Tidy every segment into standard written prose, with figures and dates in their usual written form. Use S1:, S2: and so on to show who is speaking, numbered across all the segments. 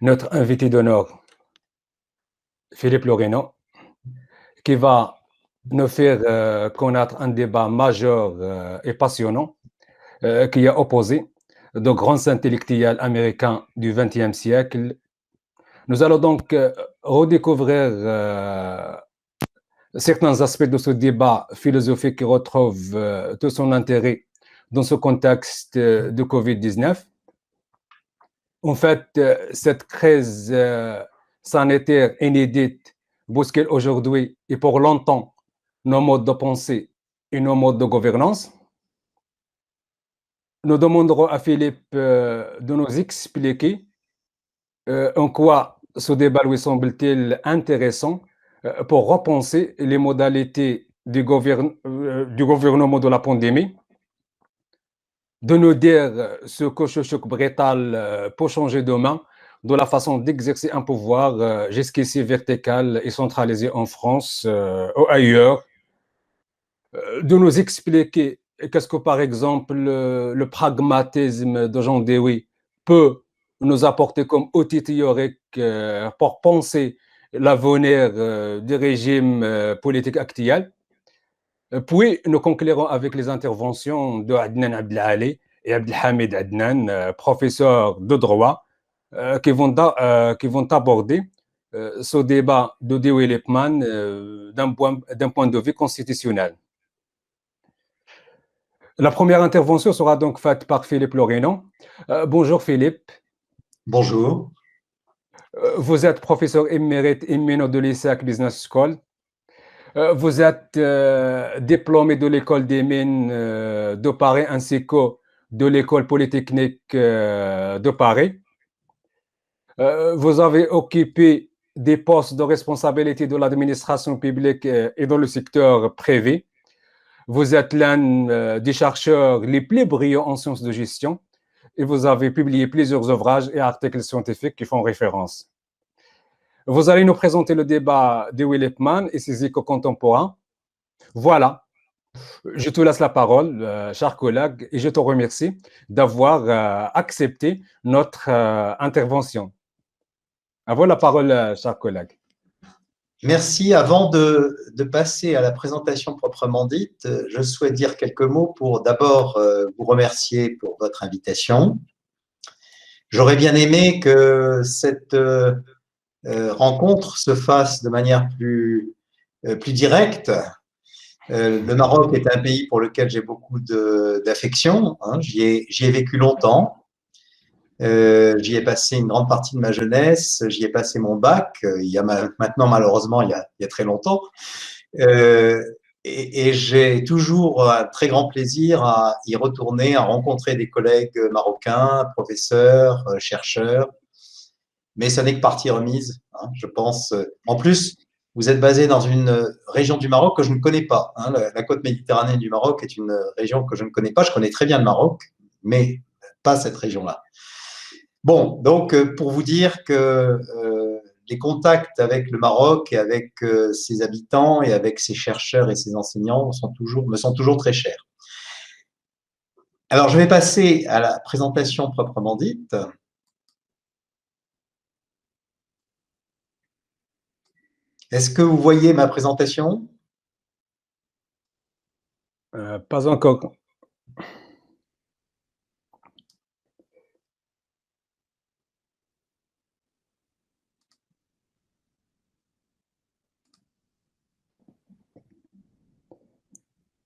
S1: notre invité d'honneur, Philippe Loreno, qui va nous faire connaître un débat majeur et passionnant qui a opposé de grands intellectuels américains du XXe siècle. Nous allons donc redécouvrir certains aspects de ce débat philosophique qui retrouve tout son intérêt dans ce contexte de Covid-19. En fait, cette crise sanitaire inédite bouscule aujourd'hui et pour longtemps nos modes de pensée et nos modes de gouvernance. Nous demanderons à Philippe de nous expliquer en quoi ce débat lui semble-t-il intéressant pour repenser les modalités du gouvernement de la pandémie, de nous dire ce que ce choc brutal peut changer demain de la façon d'exercer un pouvoir jusqu'ici vertical et centralisé en France ou ailleurs, de nous expliquer qu'est-ce que, par exemple, le pragmatisme de Jean Dewey peut nous apporter comme outil théorique pour penser l'avenir du régime politique actuel. Puis, nous conclurons avec les interventions de Adnan Abdelali et Abdelhamid Adnan, professeurs de droit, qui vont aborder ce débat de Dewey-Lippmann d'un point de vue constitutionnel. La première intervention sera donc faite par Philippe Loreno. Bonjour Philippe.
S2: Bonjour.
S1: Vous êtes professeur émérite éminent de l'ISAC Business School. Vous êtes diplômé de l'école des mines de Paris ainsi que de l'école polytechnique de Paris. Vous avez occupé des postes de responsabilité de l'administration publique et dans le secteur privé. Vous êtes l'un des chercheurs les plus brillants en sciences de gestion et vous avez publié plusieurs ouvrages et articles scientifiques qui font référence. Vous allez nous présenter le débat de Dewey-Lippmann et ses échos contemporains. Voilà, je te laisse la parole, cher collègue, et je te remercie d'avoir accepté notre intervention. À vous la parole, cher collègue.
S2: Merci. Avant de passer à la présentation proprement dite, je souhaite dire quelques mots pour d'abord vous remercier pour votre invitation. J'aurais bien aimé que cette rencontre se fasse de manière plus directe. Le Maroc est un pays pour lequel j'ai beaucoup d'affection. J'y ai vécu longtemps. J'y ai passé une grande partie de ma jeunesse, j'y ai passé mon bac, il y a maintenant malheureusement il y a très longtemps, et j'ai toujours un très grand plaisir à y retourner, à rencontrer des collègues marocains, professeurs, chercheurs, mais ça n'est que partie remise, je pense. En plus, vous êtes basé dans une région du Maroc que je ne connais pas. La côte méditerranéenne du Maroc est une région que je ne connais pas. Je connais très bien le Maroc, mais pas cette région-là. Bon, donc pour vous dire que les contacts avec le Maroc et avec ses habitants et avec ses chercheurs et ses enseignants me sont toujours très chers. Alors, je vais passer à la présentation proprement dite. Est-ce que vous voyez ma présentation?
S1: Pas encore.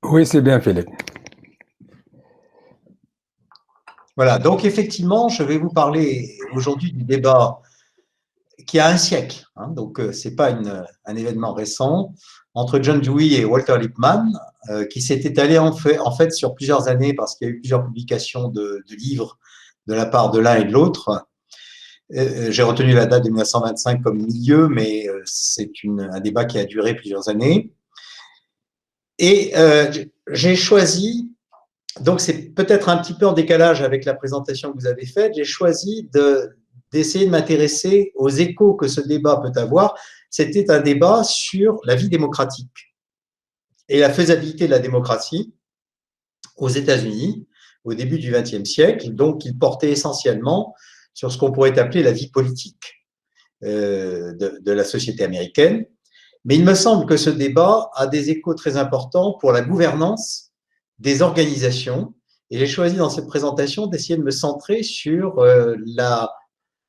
S1: Oui, c'est bien, Philippe.
S2: Voilà, donc effectivement, je vais vous parler aujourd'hui du débat qui a un siècle, donc ce n'est pas un événement récent, entre John Dewey et Walter Lippmann, qui s'est étalé en fait sur plusieurs années parce qu'il y a eu plusieurs publications de livres de la part de l'un et de l'autre. J'ai retenu la date de 1925 comme milieu, mais c'est un débat qui a duré plusieurs années. Et j'ai choisi, donc c'est peut-être un petit peu en décalage avec la présentation que vous avez faite, j'ai choisi d'essayer de m'intéresser aux échos que ce débat peut avoir. C'était un débat sur la vie démocratique et la faisabilité de la démocratie aux États-Unis au début du XXe siècle. Donc, il portait essentiellement sur ce qu'on pourrait appeler la vie politique de la société américaine. Mais il me semble que ce débat a des échos très importants pour la gouvernance des organisations. Et j'ai choisi dans cette présentation d'essayer de me centrer sur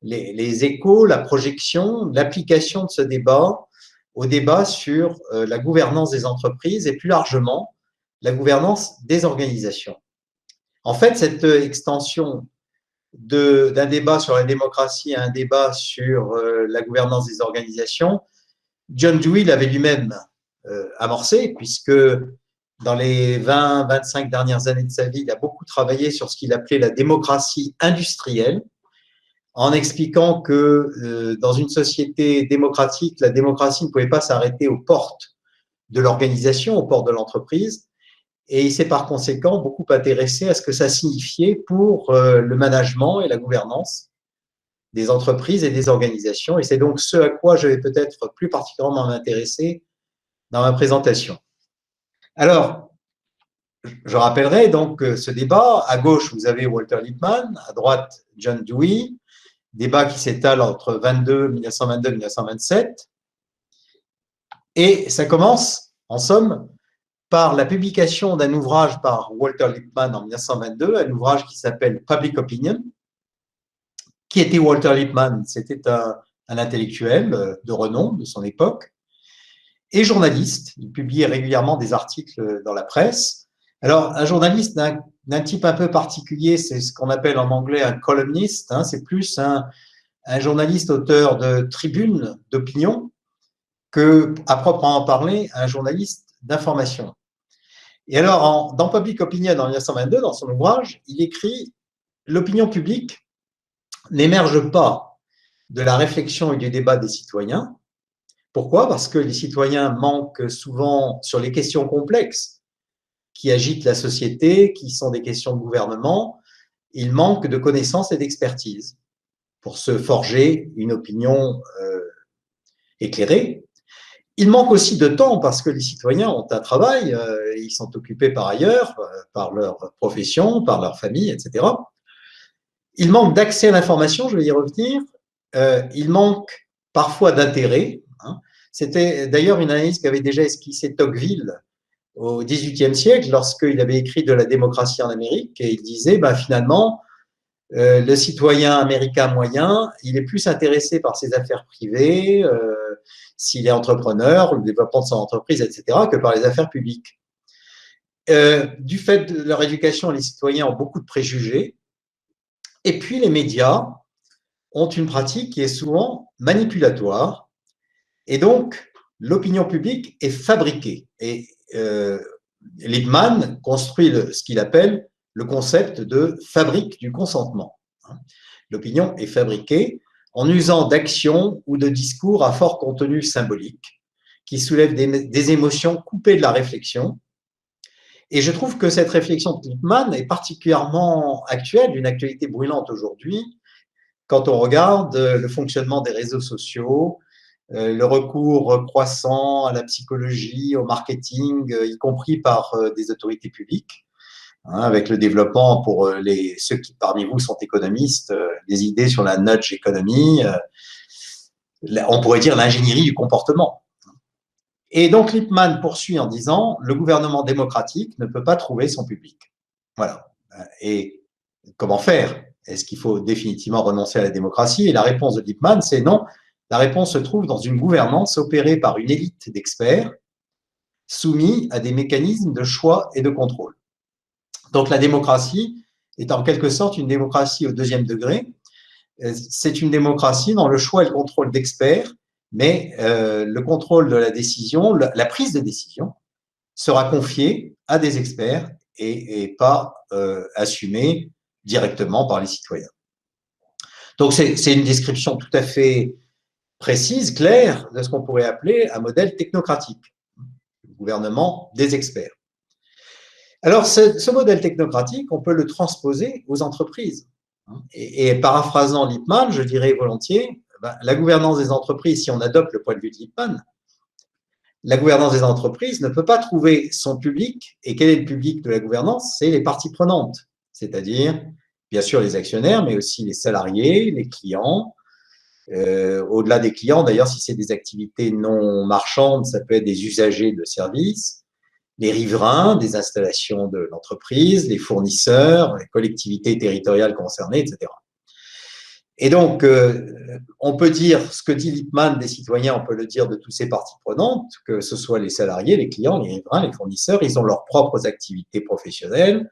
S2: les échos, la projection, l'application de ce débat au débat sur la gouvernance des entreprises et plus largement la gouvernance des organisations. En fait, cette extension d'un débat sur la démocratie à un débat sur la gouvernance des organisations, John Dewey l'avait lui-même amorcé, puisque dans les 20-25 dernières années de sa vie, il a beaucoup travaillé sur ce qu'il appelait la démocratie industrielle, en expliquant que dans une société démocratique, la démocratie ne pouvait pas s'arrêter aux portes de l'organisation, aux portes de l'entreprise, et il s'est par conséquent beaucoup intéressé à ce que ça signifiait pour le management et la gouvernance des entreprises et des organisations, et c'est donc ce à quoi je vais peut-être plus particulièrement m'intéresser dans ma présentation. Alors, je rappellerai donc ce débat. À gauche, vous avez Walter Lippmann, à droite, John Dewey, débat qui s'étale entre 1922-1927. Et ça commence, en somme, par la publication d'un ouvrage par Walter Lippmann en 1922, un ouvrage qui s'appelle Public Opinion. Qui était Walter Lippmann? C'était un intellectuel de renom de son époque et journaliste. Il publiait régulièrement des articles dans la presse. Alors, un journaliste d'un type un peu particulier, c'est ce qu'on appelle en anglais un columniste, hein, c'est plus un journaliste auteur de tribunes d'opinion que, à proprement parler, un journaliste d'information. Et alors, dans Public Opinion en 1922, dans son ouvrage, il écrit « L'opinion publique n'émerge pas de la réflexion et du débat des citoyens. Pourquoi? Parce que les citoyens manquent souvent sur les questions complexes qui agitent la société, qui sont des questions de gouvernement, ils manquent de connaissances et d'expertise pour se forger une opinion éclairée. Il manque aussi de temps parce que les citoyens ont un travail, ils sont occupés par ailleurs, par leur profession, par leur famille, etc. Il manque d'accès à l'information, je vais y revenir. Il manque parfois d'intérêt. Hein. C'était d'ailleurs une analyse qu'avait déjà esquissée Tocqueville au XVIIIe siècle lorsqu'il avait écrit de la démocratie en Amérique et il disait finalement le citoyen américain moyen, il est plus intéressé par ses affaires privées, s'il est entrepreneur, le développement de son entreprise, etc., que par les affaires publiques. Du fait de leur éducation, les citoyens ont beaucoup de préjugés. Et puis, les médias ont une pratique qui est souvent manipulatoire. Et donc, l'opinion publique est fabriquée. Et Lippmann construit ce qu'il appelle le concept de fabrique du consentement. L'opinion est fabriquée en usant d'actions ou de discours à fort contenu symbolique qui soulèvent des émotions coupées de la réflexion. Et je trouve que cette réflexion de Lippmann est particulièrement actuelle, d'une actualité brûlante aujourd'hui, quand on regarde le fonctionnement des réseaux sociaux, le recours croissant à la psychologie, au marketing, y compris par des autorités publiques, hein, avec le développement pour ceux qui parmi vous sont économistes, des idées sur la nudge economy, on pourrait dire l'ingénierie du comportement. Et donc, Lippmann poursuit en disant « Le gouvernement démocratique ne peut pas trouver son public. » Voilà. Et comment faire? Est-ce qu'il faut définitivement renoncer à la démocratie? Et la réponse de Lippmann, c'est non. La réponse se trouve dans une gouvernance opérée par une élite d'experts soumis à des mécanismes de choix et de contrôle. Donc, la démocratie est en quelque sorte une démocratie au deuxième degré. C'est une démocratie dans le choix et le contrôle d'experts, mais le contrôle de la décision, la prise de décision, sera confiée à des experts et pas assumée directement par les citoyens. Donc, c'est une description tout à fait précise, claire, de ce qu'on pourrait appeler un modèle technocratique, le gouvernement des experts. Alors, ce modèle technocratique, on peut le transposer aux entreprises. Et paraphrasant Lippmann, je dirais volontiers, la gouvernance des entreprises, si on adopte le point de vue de Lippmann, la gouvernance des entreprises ne peut pas trouver son public. Et quel est le public de la gouvernance? C'est les parties prenantes, c'est-à-dire bien sûr les actionnaires, mais aussi les salariés, les clients. Au-delà des clients, d'ailleurs, si c'est des activités non marchandes, ça peut être des usagers de services, les riverains des installations de l'entreprise, les fournisseurs, les collectivités territoriales concernées, etc. Et donc, on peut dire ce que dit Lippmann des citoyens, on peut le dire de toutes ces parties prenantes, que ce soit les salariés, les clients, les riverains, les fournisseurs, ils ont leurs propres activités professionnelles,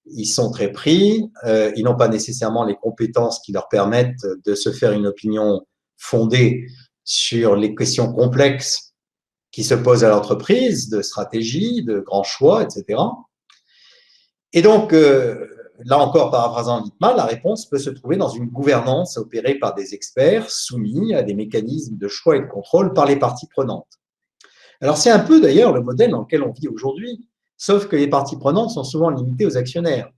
S2: ils sont très pris, ils n'ont pas nécessairement les compétences qui leur permettent de se faire une opinion fondée sur les questions complexes qui se posent à l'entreprise, de stratégie, de grands choix, etc. Et donc, là encore, paraphrasant Lippmann, la réponse peut se trouver dans une gouvernance opérée par des experts soumis à des mécanismes de choix et de contrôle par les parties prenantes. Alors, c'est un peu d'ailleurs le modèle dans lequel on vit aujourd'hui, sauf que les parties prenantes sont souvent limitées aux actionnaires.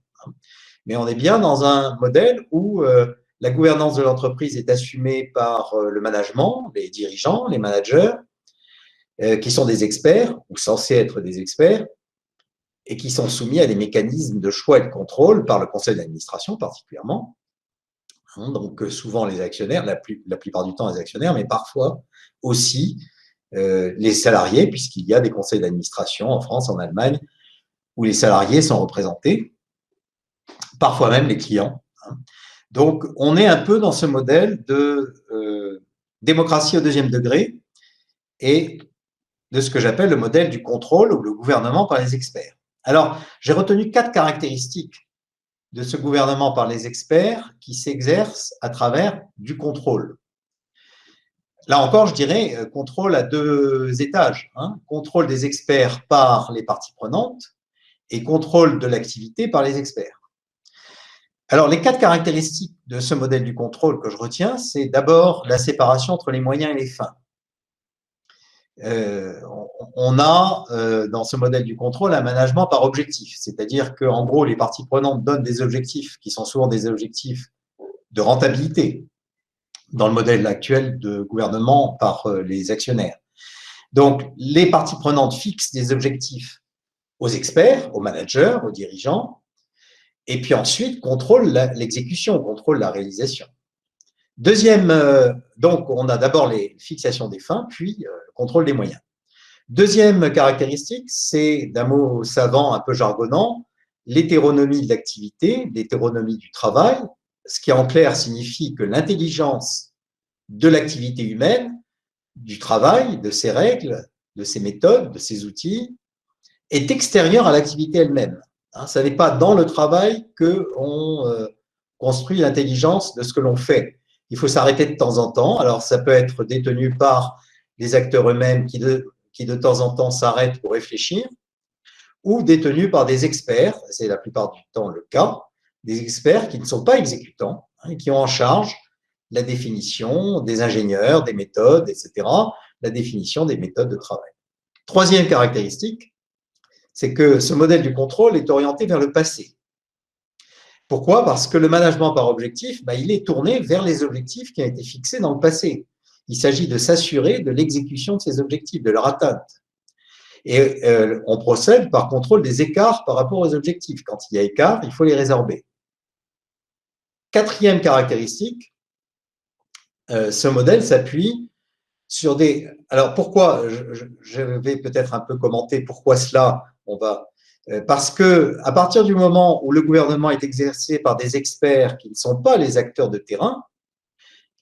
S2: Mais on est bien dans un modèle où la gouvernance de l'entreprise est assumée par le management, les dirigeants, les managers, qui sont des experts, ou censés être des experts, et qui sont soumis à des mécanismes de choix et de contrôle par le conseil d'administration particulièrement. Donc souvent les actionnaires, la plupart du temps les actionnaires, mais parfois aussi les salariés, puisqu'il y a des conseils d'administration en France, en Allemagne, où les salariés sont représentés, parfois même les clients. Donc on est un peu dans ce modèle de démocratie au deuxième degré et de ce que j'appelle le modèle du contrôle ou le gouvernement par les experts. Alors, j'ai retenu 4 caractéristiques de ce gouvernement par les experts qui s'exerce à travers du contrôle. Là encore, je dirais contrôle à 2 étages. Contrôle des experts par les parties prenantes et contrôle de l'activité par les experts. Alors, les 4 caractéristiques de ce modèle du contrôle que je retiens, c'est d'abord la séparation entre les moyens et les fins. On a dans ce modèle du contrôle un management par objectif, c'est-à-dire qu'en gros, les parties prenantes donnent des objectifs qui sont souvent des objectifs de rentabilité dans le modèle actuel de gouvernement par les actionnaires. Donc, les parties prenantes fixent des objectifs aux experts, aux managers, aux dirigeants, et puis ensuite contrôlent l'exécution, contrôlent la réalisation. Deuxième, donc on a d'abord les fixations des fins, puis le contrôle des moyens. Deuxième caractéristique, c'est d'un mot savant un peu jargonnant, l'hétéronomie de l'activité, l'hétéronomie du travail, ce qui en clair signifie que l'intelligence de l'activité humaine, du travail, de ses règles, de ses méthodes, de ses outils, est extérieure à l'activité elle-même. Ce n'est pas dans le travail qu'on construit l'intelligence de ce que l'on fait. Il faut s'arrêter de temps en temps. Alors, ça peut être détenu par les acteurs eux-mêmes qui de temps en temps s'arrêtent pour réfléchir, ou détenu par des experts, c'est la plupart du temps le cas, des experts qui ne sont pas exécutants, et qui ont en charge la définition des ingénieurs, des méthodes, etc., la définition des méthodes de travail. Troisième caractéristique, c'est que ce modèle du contrôle est orienté vers le passé. Pourquoi? Parce que le management par objectif, il est tourné vers les objectifs qui ont été fixés dans le passé. Il s'agit de s'assurer de l'exécution de ces objectifs, de leur atteinte. Et on procède par contrôle des écarts par rapport aux objectifs. Quand il y a écart, il faut les résorber. Quatrième caractéristique, ce modèle s'appuie sur des… Alors pourquoi, je vais peut-être un peu commenter pourquoi cela, parce que à partir du moment où le gouvernement est exercé par des experts qui ne sont pas les acteurs de terrain,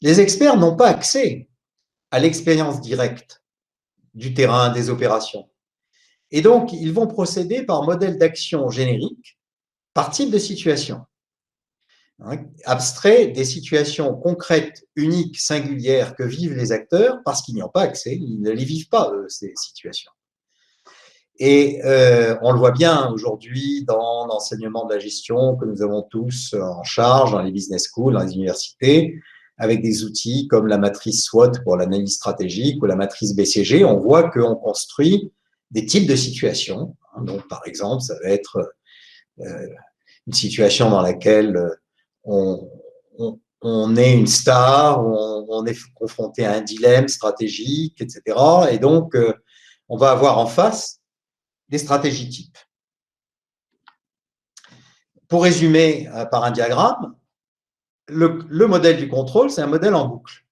S2: les experts n'ont pas accès à l'expérience directe du terrain, des opérations. Et donc, ils vont procéder par modèle d'action générique, par type de situation. Abstrait des situations concrètes, uniques, singulières que vivent les acteurs parce qu'ils n'y ont pas accès, ils ne les vivent pas, eux, ces situations. Et on le voit bien aujourd'hui dans l'enseignement de la gestion que nous avons tous en charge dans les business schools, dans les universités, avec des outils comme la matrice SWOT pour l'analyse stratégique ou la matrice BCG. On voit qu'on construit des types de situations. Donc, par exemple, ça va être une situation dans laquelle on est une star, on est confronté à un dilemme stratégique, etc. Et donc, on va avoir en face des stratégies types. pour résumer par un diagramme, le modèle du contrôle, c'est un modèle en boucle.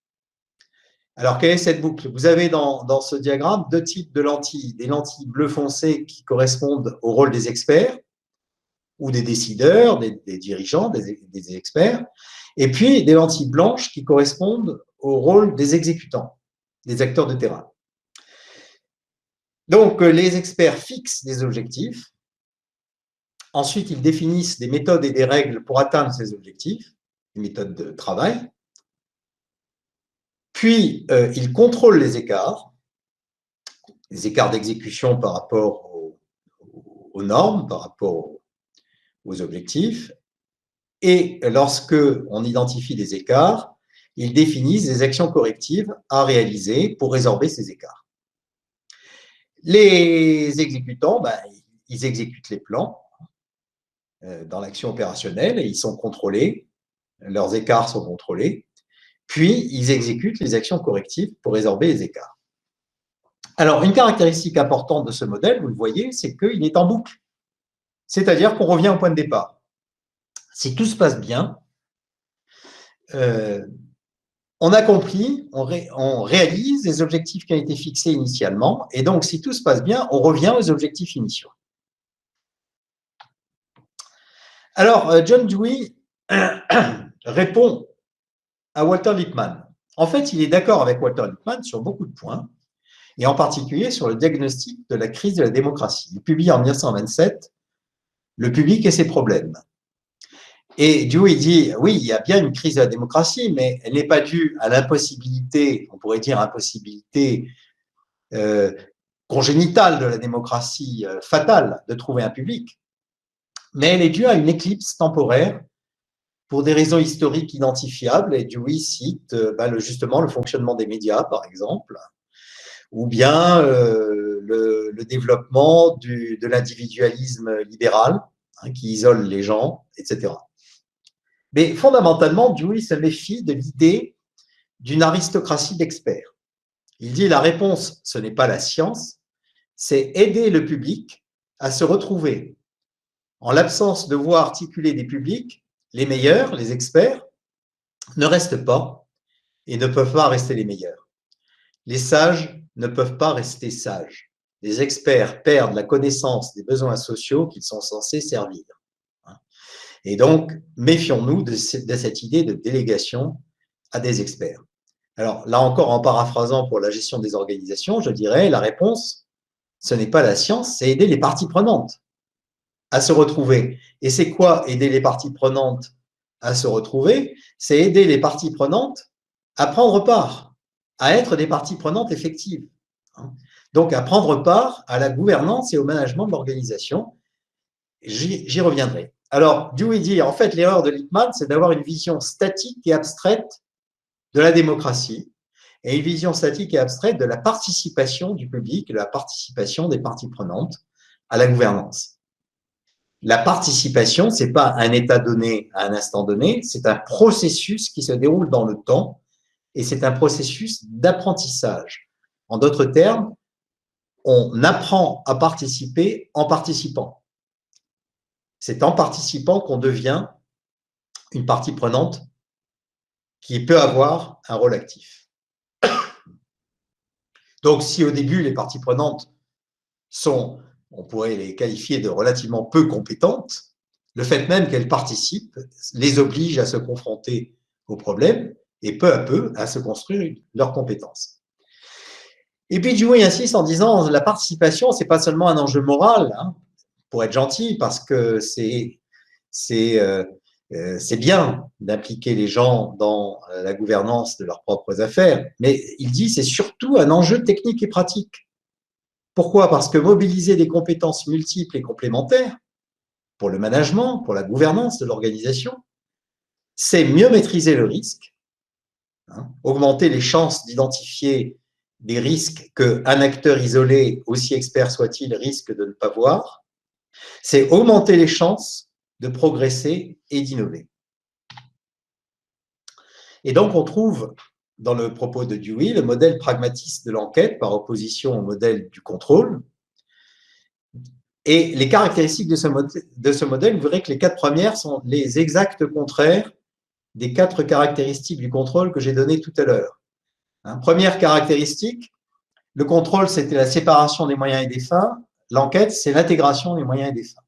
S2: Alors, quelle est cette boucle? Vous avez dans ce diagramme deux types de lentilles. Des lentilles bleu foncé qui correspondent au rôle des experts ou des décideurs, des dirigeants, des experts, et puis des lentilles blanches qui correspondent au rôle des exécutants, des acteurs de terrain. Donc, les experts fixent des objectifs. Ensuite, ils définissent des méthodes et des règles pour atteindre ces objectifs, des méthodes de travail. Puis, ils contrôlent les écarts d'exécution par rapport aux normes, par rapport aux objectifs. Et lorsque on identifie des écarts, ils définissent des actions correctives à réaliser pour résorber ces écarts. Les exécutants, ils exécutent les plans dans l'action opérationnelle et ils sont contrôlés, leurs écarts sont contrôlés, puis ils exécutent les actions correctives pour résorber les écarts. Alors, une caractéristique importante de ce modèle, vous le voyez, c'est qu'il est en boucle, c'est-à-dire qu'on revient au point de départ. Si tout se passe bien, on accomplit, on réalise les objectifs qui ont été fixés initialement, et donc si tout se passe bien, on revient aux objectifs initiaux. Alors, John Dewey répond à Walter Lippmann. En fait, il est d'accord avec Walter Lippmann sur beaucoup de points, et en particulier sur le diagnostic de la crise de la démocratie. Il publie en 1927 « Le public et ses problèmes ». Et Dewey dit, oui, il y a bien une crise de la démocratie, mais elle n'est pas due à l'impossibilité, on pourrait dire impossibilité congénitale de la démocratie, fatale, de trouver un public, mais elle est due à une éclipse temporaire pour des raisons historiques identifiables. Et Dewey cite justement le fonctionnement des médias, par exemple, ou bien le développement de l'individualisme libéral, qui isole les gens, etc. Mais fondamentalement, Dewey se méfie de l'idée d'une aristocratie d'experts. Il dit la réponse, ce n'est pas la science, c'est aider le public à se retrouver. En l'absence de voix articuler des publics, les meilleurs, les experts, ne restent pas et ne peuvent pas rester les meilleurs. Les sages ne peuvent pas rester sages. Les experts perdent la connaissance des besoins sociaux qu'ils sont censés servir. Et donc, méfions-nous de cette idée de délégation à des experts. Alors, là encore, en paraphrasant pour la gestion des organisations, je dirais, la réponse, ce n'est pas la science, c'est aider les parties prenantes à se retrouver. Et c'est quoi aider les parties prenantes à se retrouver? C'est aider les parties prenantes à prendre part, à être des parties prenantes effectives. Donc, à prendre part à la gouvernance et au management de l'organisation. J'y reviendrai. Alors, Dewey dit, en fait, l'erreur de Lippmann, c'est d'avoir une vision statique et abstraite de la démocratie et une vision statique et abstraite de la participation du public, de la participation des parties prenantes à la gouvernance. La participation, ce n'est pas un état donné à un instant donné, c'est un processus qui se déroule dans le temps et c'est un processus d'apprentissage. En d'autres termes, on apprend à participer en participant. C'est en participant qu'on devient une partie prenante qui peut avoir un rôle actif. Donc, si au début, les parties prenantes sont, on pourrait les qualifier de relativement peu compétentes, le fait même qu'elles participent les oblige à se confronter aux problèmes et peu à peu à se construire leurs compétences. Et puis, Dewey insiste en disant la participation, ce n'est pas seulement un enjeu moral, pour être gentil, parce que c'est bien d'impliquer les gens dans la gouvernance de leurs propres affaires, mais il dit c'est surtout un enjeu technique et pratique. Pourquoi? Parce que mobiliser des compétences multiples et complémentaires pour le management, pour la gouvernance de l'organisation, c'est mieux maîtriser le risque, augmenter les chances d'identifier des risques qu'un acteur isolé, aussi expert soit-il, risque de ne pas voir, c'est augmenter les chances de progresser et d'innover. Et donc, on trouve dans le propos de Dewey le modèle pragmatiste de l'enquête par opposition au modèle du contrôle. Et les caractéristiques de ce modèle, vous verrez que les 4 premières sont les exacts contraires des 4 caractéristiques du contrôle que j'ai données tout à l'heure. Première caractéristique, le contrôle, c'était la séparation des moyens et des fins. L'enquête, c'est l'intégration des moyens et des fins.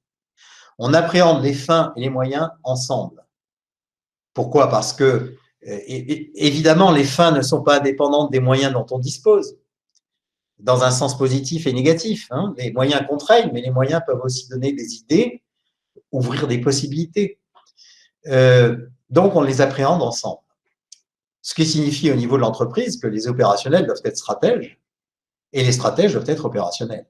S2: On appréhende les fins et les moyens ensemble. Pourquoi? Parce que, évidemment, les fins ne sont pas indépendantes des moyens dont on dispose, dans un sens positif et négatif. Les moyens contraignent, mais les moyens peuvent aussi donner des idées, ouvrir des possibilités. Donc, on les appréhende ensemble. Ce qui signifie au niveau de l'entreprise que les opérationnels doivent être stratèges et les stratèges doivent être opérationnels.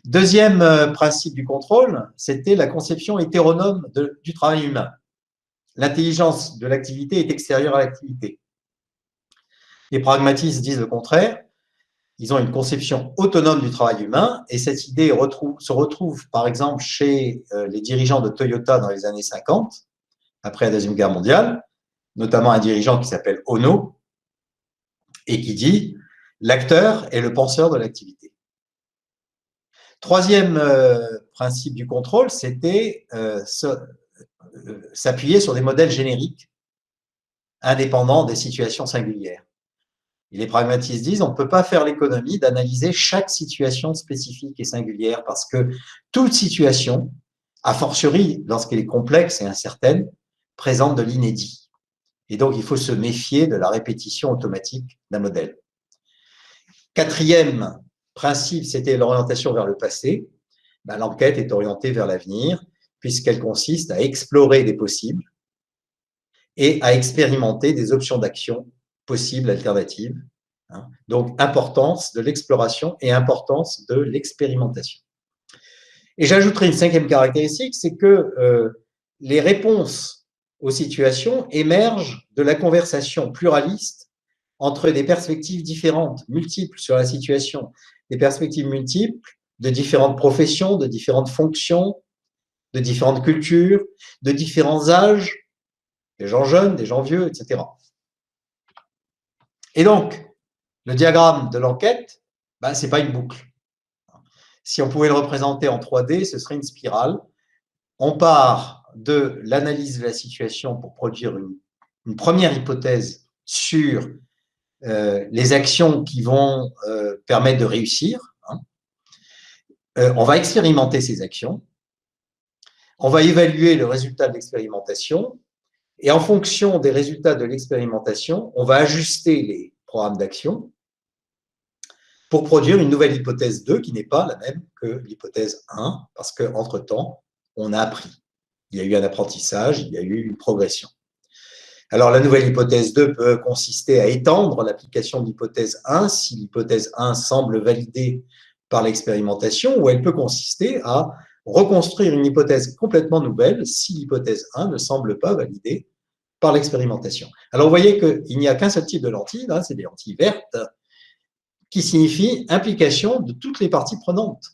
S2: Deuxième principe du contrôle, c'était la conception hétéronome du travail humain. L'intelligence de l'activité est extérieure à l'activité. Les pragmatistes disent le contraire. Ils ont une conception autonome du travail humain et cette idée se retrouve par exemple chez les dirigeants de Toyota dans les années 50, après la Deuxième Guerre mondiale, notamment un dirigeant qui s'appelle Ono et qui dit « l'acteur est le penseur de l'activité ». Troisième principe du contrôle, c'était s'appuyer sur des modèles génériques indépendants des situations singulières. Et les pragmatistes disent on ne peut pas faire l'économie d'analyser chaque situation spécifique et singulière parce que toute situation, a fortiori lorsqu'elle est complexe et incertaine, présente de l'inédit. Et donc, il faut se méfier de la répétition automatique d'un modèle. Quatrième principe, c'était l'orientation vers le passé. L'enquête est orientée vers l'avenir puisqu'elle consiste à explorer des possibles et à expérimenter des options d'action possibles, alternatives. Donc, importance de l'exploration et importance de l'expérimentation. Et j'ajouterai une cinquième caractéristique, c'est que les réponses aux situations émergent de la conversation pluraliste entre des perspectives différentes, multiples sur la situation, des perspectives multiples de différentes professions, de différentes fonctions, de différentes cultures, de différents âges, des gens jeunes, des gens vieux, etc. Et donc, le diagramme de l'enquête, ce n'est pas une boucle. Si on pouvait le représenter en 3D, ce serait une spirale. On part de l'analyse de la situation pour produire une première hypothèse sur les actions qui vont permettre de réussir. On va expérimenter ces actions. On va évaluer le résultat de l'expérimentation. Et en fonction des résultats de l'expérimentation, on va ajuster les programmes d'action pour produire une nouvelle hypothèse 2 qui n'est pas la même que l'hypothèse 1, parce qu'entre-temps, on a appris. Il y a eu un apprentissage, il y a eu une progression. Alors, la nouvelle hypothèse 2 peut consister à étendre l'application de l'hypothèse 1 si l'hypothèse 1 semble validée par l'expérimentation, ou elle peut consister à reconstruire une hypothèse complètement nouvelle si l'hypothèse 1 ne semble pas validée par l'expérimentation. Alors, vous voyez qu'il n'y a qu'un seul type de lentille, là, c'est des lentilles vertes, qui signifie implication de toutes les parties prenantes.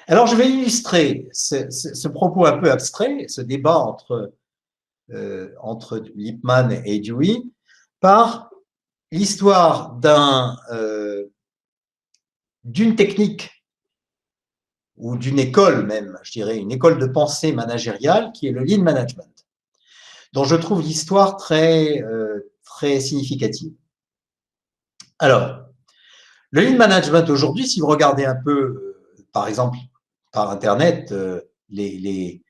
S2: Alors, je vais illustrer ce propos un peu abstrait, ce débat entre Lippmann et Dewey, par l'histoire d'une technique ou d'une école même, je dirais, une école de pensée managériale qui est le lean management, dont je trouve l'histoire très significative. Alors, le lean management aujourd'hui, si vous regardez un peu, par exemple, par Internet, les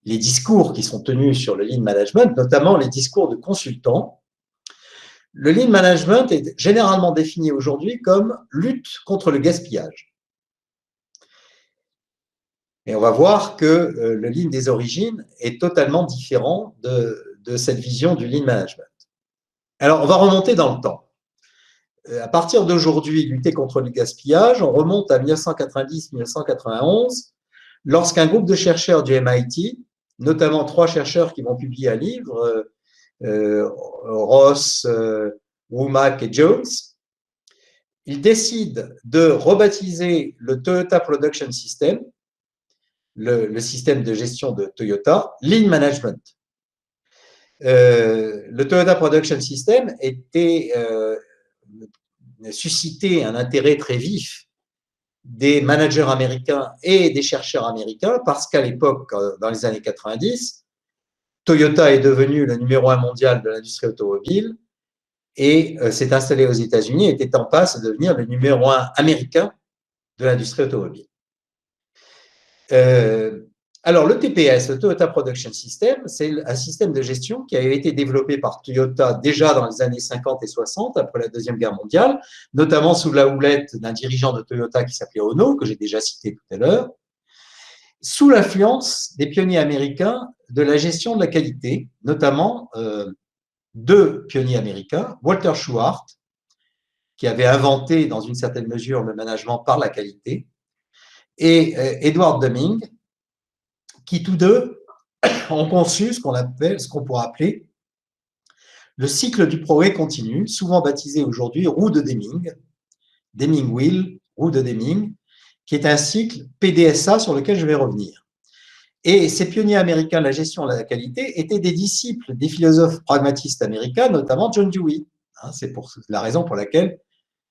S2: discours qui sont tenus sur le lean management, notamment les discours de consultants, le lean management est généralement défini aujourd'hui comme lutte contre le gaspillage. Et on va voir que le lean des origines est totalement différent de cette vision du lean management. Alors, on va remonter dans le temps. À partir d'aujourd'hui, lutter contre le gaspillage, on remonte à 1990-1991, lorsqu'un groupe de chercheurs du MIT, notamment 3 chercheurs qui vont publier un livre, Ross, Womack et Jones, ils décident de rebaptiser le Toyota Production System, le système de gestion de Toyota, Lean Management. Le Toyota Production System était suscité un intérêt très vif des managers américains et des chercheurs américains, parce qu'à l'époque, dans les années 90, Toyota est devenu le numéro 1 mondial de l'industrie automobile et s'est installé aux États-Unis et était en passe de devenir le numéro 1 américain de l'industrie automobile. Alors, le TPS, le Toyota Production System, c'est un système de gestion qui avait été développé par Toyota déjà dans les années 50 et 60, après la Deuxième Guerre mondiale, notamment sous la houlette d'un dirigeant de Toyota qui s'appelait Ono, que j'ai déjà cité tout à l'heure, sous l'influence des pionniers américains de la gestion de la qualité, notamment deux pionniers américains, Walter Shewhart, qui avait inventé dans une certaine mesure le management par la qualité, et Edward Deming, qui tous deux ont conçu ce qu'on pourrait appeler le cycle du progrès continu, souvent baptisé aujourd'hui roue de Deming, Deming Wheel, roue de Deming, qui est un cycle PDSA sur lequel je vais revenir. Et ces pionniers américains de la gestion de la qualité étaient des disciples des philosophes pragmatistes américains, notamment John Dewey. C'est pour la raison pour laquelle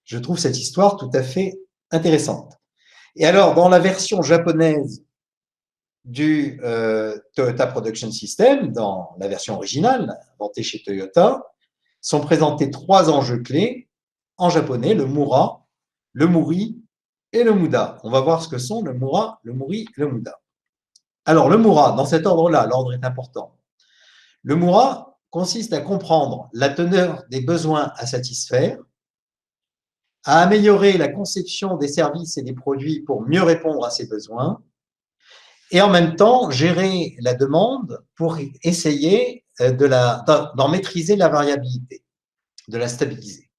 S2: je trouve cette histoire tout à fait intéressante. Et alors, dans la version japonaise du Toyota Production System, dans la version originale, inventée chez Toyota, sont présentés trois enjeux clés en japonais, le Mura, le Muri et le Muda. On va voir ce que sont le Mura, le Muri et le Muda. Alors, le Mura, dans cet ordre-là, l'ordre est important. Le Mura consiste à comprendre la teneur des besoins à satisfaire, à améliorer la conception des services et des produits pour mieux répondre à ces besoins, et en même temps gérer la demande pour essayer d'en maîtriser la variabilité, de la stabiliser.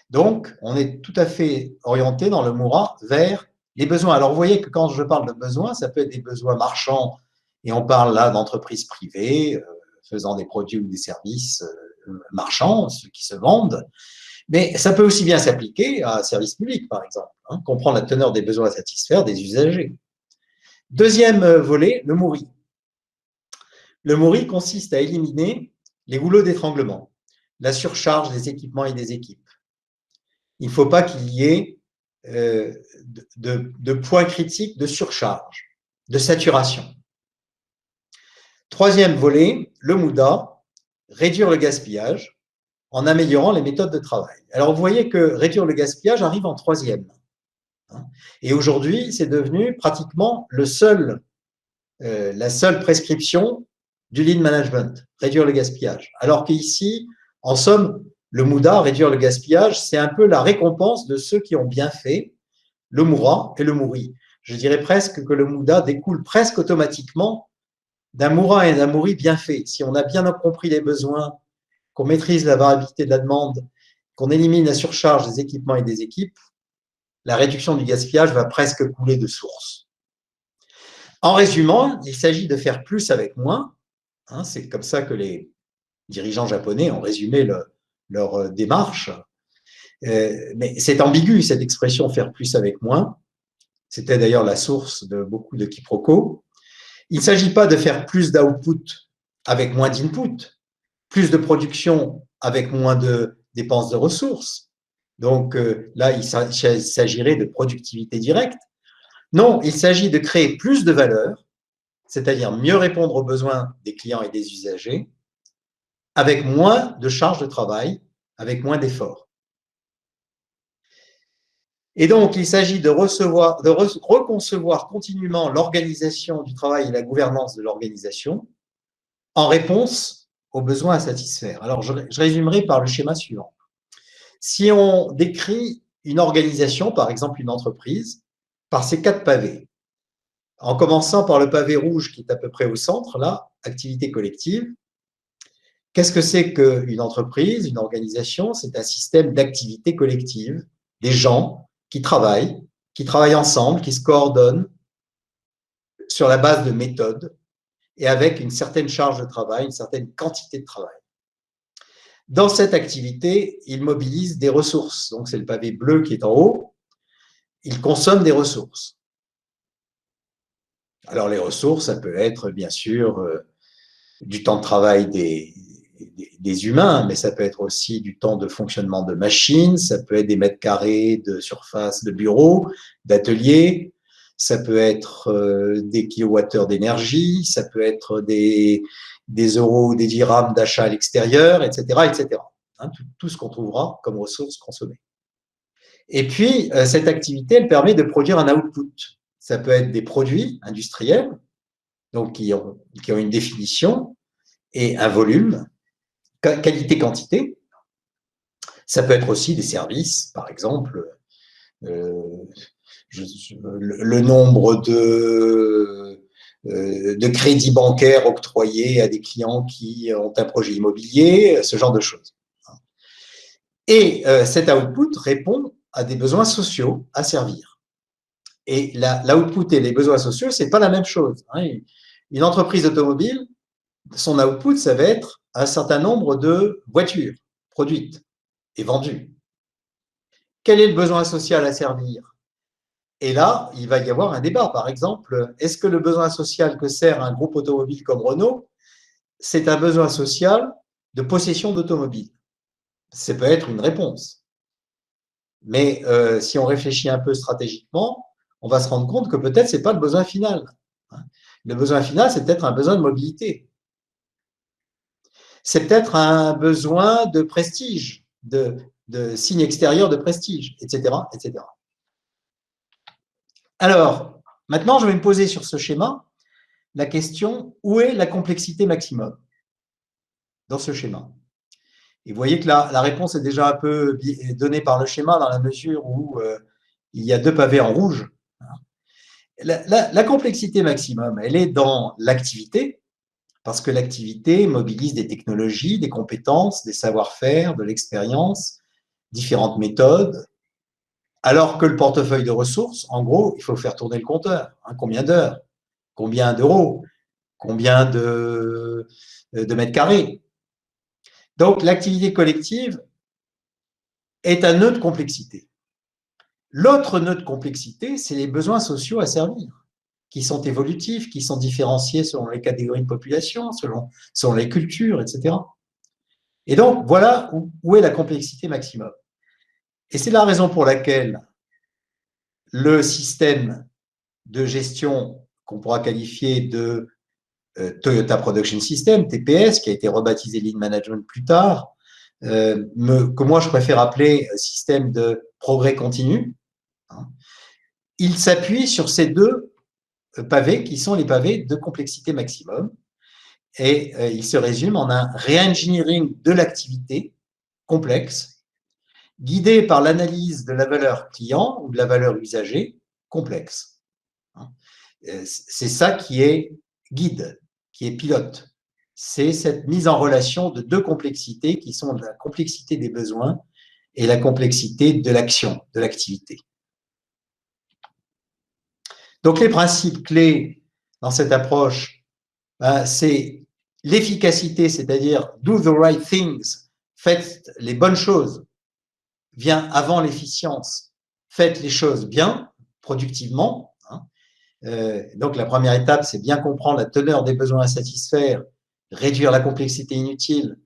S2: Donc, on est tout à fait orienté dans le Mura vers les besoins. Alors, vous voyez que quand je parle de besoins, ça peut être des besoins marchands, et on parle là d'entreprises privées faisant des produits ou des services marchands, ceux qui se vendent, mais ça peut aussi bien s'appliquer à un service public, par exemple, comprendre la teneur des besoins à satisfaire des usagers. Deuxième volet, le Muri. Le Muri consiste à éliminer les goulots d'étranglement, la surcharge des équipements et des équipes. Il ne faut pas qu'il y ait de points critiques de surcharge, de saturation. Troisième volet, le Muda, réduire le gaspillage en améliorant les méthodes de travail. Alors, vous voyez que réduire le gaspillage arrive en troisième. Et aujourd'hui, c'est devenu pratiquement la seule prescription du lean management, réduire le gaspillage. Alors qu'ici, en somme, le Muda, réduire le gaspillage, c'est un peu la récompense de ceux qui ont bien fait, le Mura et le Muri. Je dirais presque que le Muda découle presque automatiquement d'un Mura et d'un Muri bien fait. Si on a bien compris les besoins, qu'on maîtrise la variabilité de la demande, qu'on élimine la surcharge des équipements et des équipes, la réduction du gaspillage va presque couler de source. En résumant, il s'agit de faire plus avec moins. C'est comme ça que les dirigeants japonais ont résumé leur démarche. Mais c'est ambigu, cette expression « faire plus avec moins ». C'était d'ailleurs la source de beaucoup de quiproquos. Il ne s'agit pas de faire plus d'output avec moins d'input, plus de production avec moins de dépenses de ressources. Donc là, il s'agirait de productivité directe. Non, il s'agit de créer plus de valeur, c'est-à-dire mieux répondre aux besoins des clients et des usagers, avec moins de charges de travail, avec moins d'efforts. Et donc, il s'agit de reconcevoir continuellement l'organisation du travail et la gouvernance de l'organisation en réponse aux besoins à satisfaire. Alors, je résumerai par le schéma suivant. Si on décrit une organisation, par exemple une entreprise, par ces 4 pavés, en commençant par le pavé rouge qui est à peu près au centre, là, activité collective. Qu'est-ce que c'est qu'une entreprise, une organisation? C'est un système d'activité collective, des gens qui travaillent ensemble, qui se coordonnent sur la base de méthodes et avec une certaine charge de travail, une certaine quantité de travail. Dans cette activité, ils mobilisent des ressources. Donc, c'est le pavé bleu qui est en haut. Ils consomment des ressources. Alors, les ressources, ça peut être, bien sûr, du temps de travail des humains, mais ça peut être aussi du temps de fonctionnement de machines, ça peut être des mètres carrés de surface de bureau, d'atelier, ça peut être des kilowattheures d'énergie, ça peut être des euros ou des dirhams d'achat à l'extérieur, etc., etc. Hein, tout ce qu'on trouvera comme ressources consommées. Et puis, cette activité, elle permet de produire un output. Ça peut être des produits industriels, donc qui ont une définition et un volume, qualité-quantité. Ça peut être aussi des services, par exemple, le nombre de crédits bancaires octroyés à des clients qui ont un projet immobilier, ce genre de choses. Et cet output répond à des besoins sociaux à servir. Et l'output et les besoins sociaux, c'est pas la même chose. Une entreprise automobile, son output, ça va être un certain nombre de voitures produites et vendues. Quel est le besoin social à servir? Et là, il va y avoir un débat. Par exemple, est-ce que le besoin social que sert un groupe automobile comme Renault, c'est un besoin social de possession d'automobile? Ça peut être une réponse. Mais si on réfléchit un peu stratégiquement, on va se rendre compte que peut-être ce n'est pas le besoin final. Le besoin final, c'est peut-être un besoin de mobilité. C'est peut-être un besoin de prestige, de signe extérieur de prestige, etc., etc. Alors, maintenant, je vais me poser sur ce schéma la question, où est la complexité maximum dans ce schéma? Et vous voyez que la réponse est déjà un peu donnée par le schéma dans la mesure où il y a 2 pavés en rouge. La complexité maximum, elle est dans l'activité, parce que l'activité mobilise des technologies, des compétences, des savoir-faire, de l'expérience, différentes méthodes, alors que le portefeuille de ressources, en gros, il faut faire tourner le compteur. Combien d'heures? Combien d'euros? Combien de mètres carrés? Donc, l'activité collective est un nœud de complexité. L'autre nœud de complexité, c'est les besoins sociaux à servir, qui sont évolutifs, qui sont différenciés selon les catégories de population, selon les cultures, etc. Et donc, voilà où est la complexité maximum. Et c'est la raison pour laquelle le système de gestion qu'on pourra qualifier de Toyota Production System, TPS, qui a été rebaptisé Lean Management plus tard, que moi je préfère appeler système de progrès continu. Il s'appuie sur ces 2 pavés qui sont les pavés de complexité maximum et il se résume en un re-engineering de l'activité complexe guidé par l'analyse de la valeur client ou de la valeur usager complexe. C'est ça qui est guide, qui est pilote. C'est cette mise en relation de 2 complexités qui sont la complexité des besoins et la complexité de l'action, de l'activité. Donc, les principes clés dans cette approche, c'est l'efficacité, c'est-à-dire do the right things, faites les bonnes choses, vient avant l'efficience, faites les choses bien, productivement. Donc, la première étape, c'est bien comprendre la teneur des besoins à satisfaire, réduire la complexité inutile,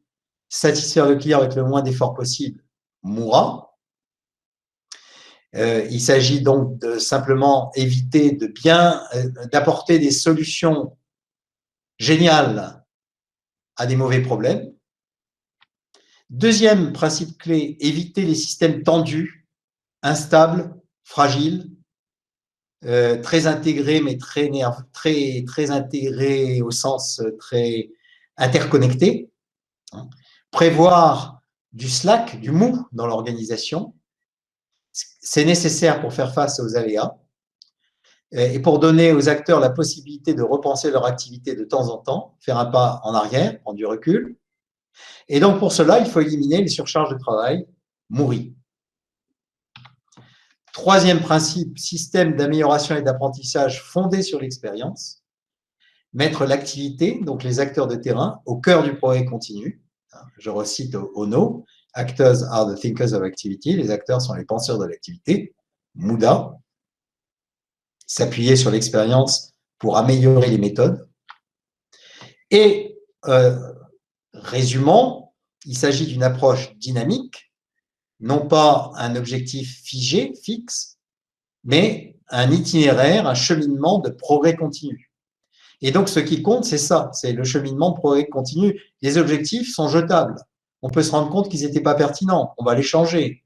S2: satisfaire le client avec le moins d'efforts possible, mourra. Il s'agit donc de simplement éviter d'apporter des solutions géniales à des mauvais problèmes. Deuxième principe clé, éviter les systèmes tendus, instables, fragiles, très intégrés, mais très intégrés au sens très interconnecté. Prévoir du slack, du mou dans l'organisation, c'est nécessaire pour faire face aux aléas et pour donner aux acteurs la possibilité de repenser leur activité de temps en temps, faire un pas en arrière, prendre du recul. Et donc, pour cela, il faut éliminer les surcharges de travail, mourir. Troisième principe, système d'amélioration et d'apprentissage fondé sur l'expérience. Mettre l'activité, donc les acteurs de terrain, au cœur du progrès continu. Je recite Ono, Actors are the thinkers of activity. Les acteurs sont les penseurs de l'activité. Mouda, s'appuyer sur l'expérience pour améliorer les méthodes. Et Résumons, il s'agit d'une approche dynamique, non pas un objectif figé, fixe, mais un itinéraire, un cheminement de progrès continu. Et donc, ce qui compte, c'est ça, c'est le cheminement de progrès continu. Les objectifs sont jetables. On peut se rendre compte qu'ils n'étaient pas pertinents. On va les changer.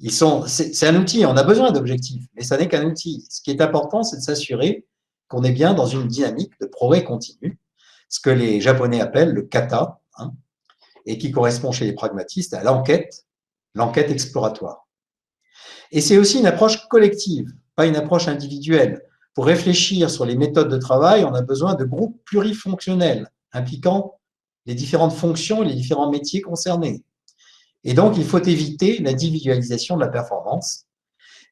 S2: C'est un outil, on a besoin d'objectifs, mais ça n'est qu'un outil. Ce qui est important, c'est de s'assurer qu'on est bien dans une dynamique de progrès continu, ce que les Japonais appellent le kata, hein, et qui correspond chez les pragmatistes à l'enquête exploratoire. Et c'est aussi une approche collective, pas une approche individuelle. Pour réfléchir sur les méthodes de travail, on a besoin de groupes plurifonctionnels, impliquant les différentes fonctions et les différents métiers concernés. Et donc, il faut éviter l'individualisation de la performance.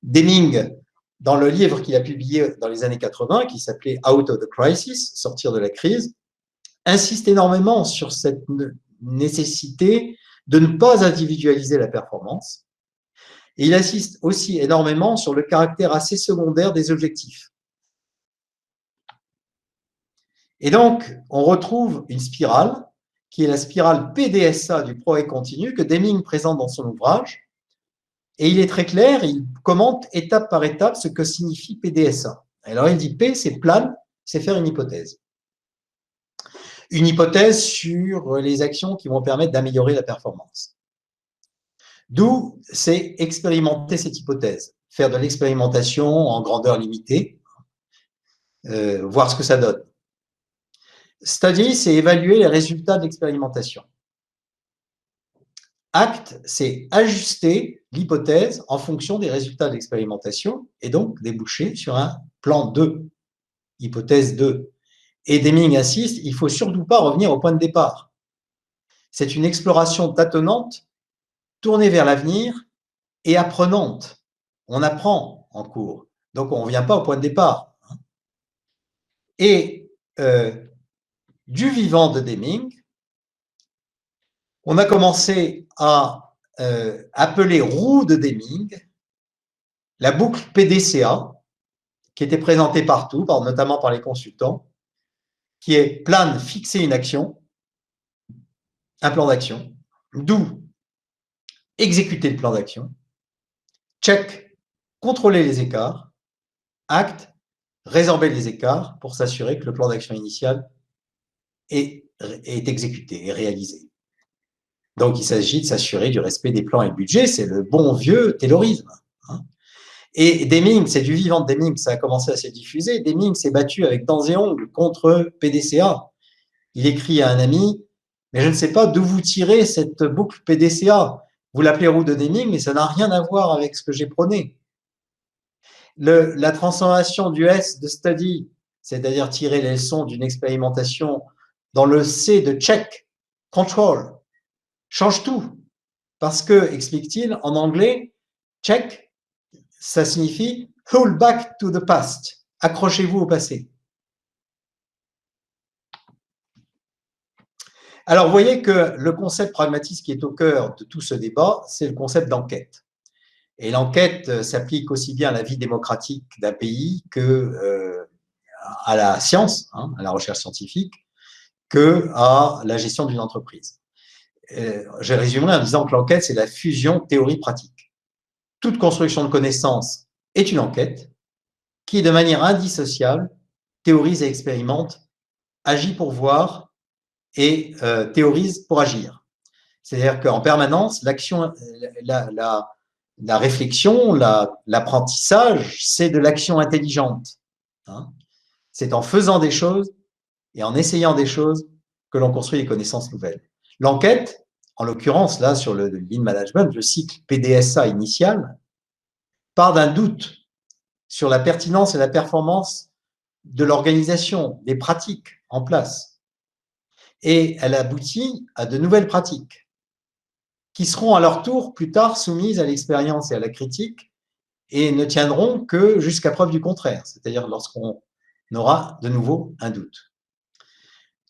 S2: Deming, dans le livre qu'il a publié dans les années 80, qui s'appelait Out of the Crisis, sortir de la crise, insiste énormément sur cette nécessité de ne pas individualiser la performance. Et il insiste aussi énormément sur le caractère assez secondaire des objectifs. Et donc, on retrouve une spirale qui est la spirale PDSA du progrès continu que Deming présente dans son ouvrage. Et il est très clair, il commente étape par étape ce que signifie PDSA. Alors, il dit P, c'est plane, c'est faire une hypothèse. Une hypothèse sur les actions qui vont permettre d'améliorer la performance. D'où c'est expérimenter cette hypothèse, faire de l'expérimentation en grandeur limitée, voir ce que ça donne. Study, c'est évaluer les résultats de l'expérimentation. Act, c'est ajuster l'hypothèse en fonction des résultats de l'expérimentation et donc déboucher sur un plan 2, hypothèse 2. Et Deming insiste, il ne faut surtout pas revenir au point de départ. C'est une exploration tâtonnante, tournée vers l'avenir et apprenante. On apprend en cours, donc on ne revient pas au point de départ. Et du vivant de Deming, on a commencé à appeler roue de Deming la boucle PDCA, qui était présentée partout, notamment par les consultants, qui est plan, fixer une action, un plan d'action, d'où exécuter le plan d'action, check, contrôler les écarts, act, résorber les écarts pour s'assurer que le plan d'action initial est exécuté, est réalisé. Donc, il s'agit de s'assurer du respect des plans et budgets, c'est le bon vieux taylorisme. Et Deming, c'est du vivant de Deming, ça a commencé à se diffuser. Deming s'est battu avec dents et ongles contre PDCA. Il écrit à un ami, mais je ne sais pas d'où vous tirez cette boucle PDCA. Vous l'appelez roue de Deming, mais ça n'a rien à voir avec ce que j'ai prôné. La transformation du S de study, c'est-à-dire tirer les leçons d'une expérimentation dans le C de check, control, change tout. Parce que, explique-t-il, en anglais, check, ça signifie hold back to the past. Accrochez-vous au passé. Alors, vous voyez que le concept pragmatiste qui est au cœur de tout ce débat, c'est le concept d'enquête. Et l'enquête s'applique aussi bien à la vie démocratique d'un pays que à la science, hein, à la recherche scientifique, que à la gestion d'une entreprise. Je résumerai en disant que l'enquête, c'est la fusion théorie-pratique. Toute construction de connaissances est une enquête qui, de manière indissociable, théorise et expérimente, agit pour voir et théorise pour agir. C'est-à-dire qu'en permanence, l'action, la réflexion, l'apprentissage, c'est de l'action intelligente. Hein. C'est en faisant des choses et en essayant des choses que l'on construit des connaissances nouvelles. L'enquête, en l'occurrence, là, sur le Lean Management, le cycle PDSA initial, part d'un doute sur la pertinence et la performance de l'organisation, des pratiques en place. Et elle aboutit à de nouvelles pratiques qui seront à leur tour plus tard soumises à l'expérience et à la critique et ne tiendront que jusqu'à preuve du contraire, c'est-à-dire lorsqu'on aura de nouveau un doute.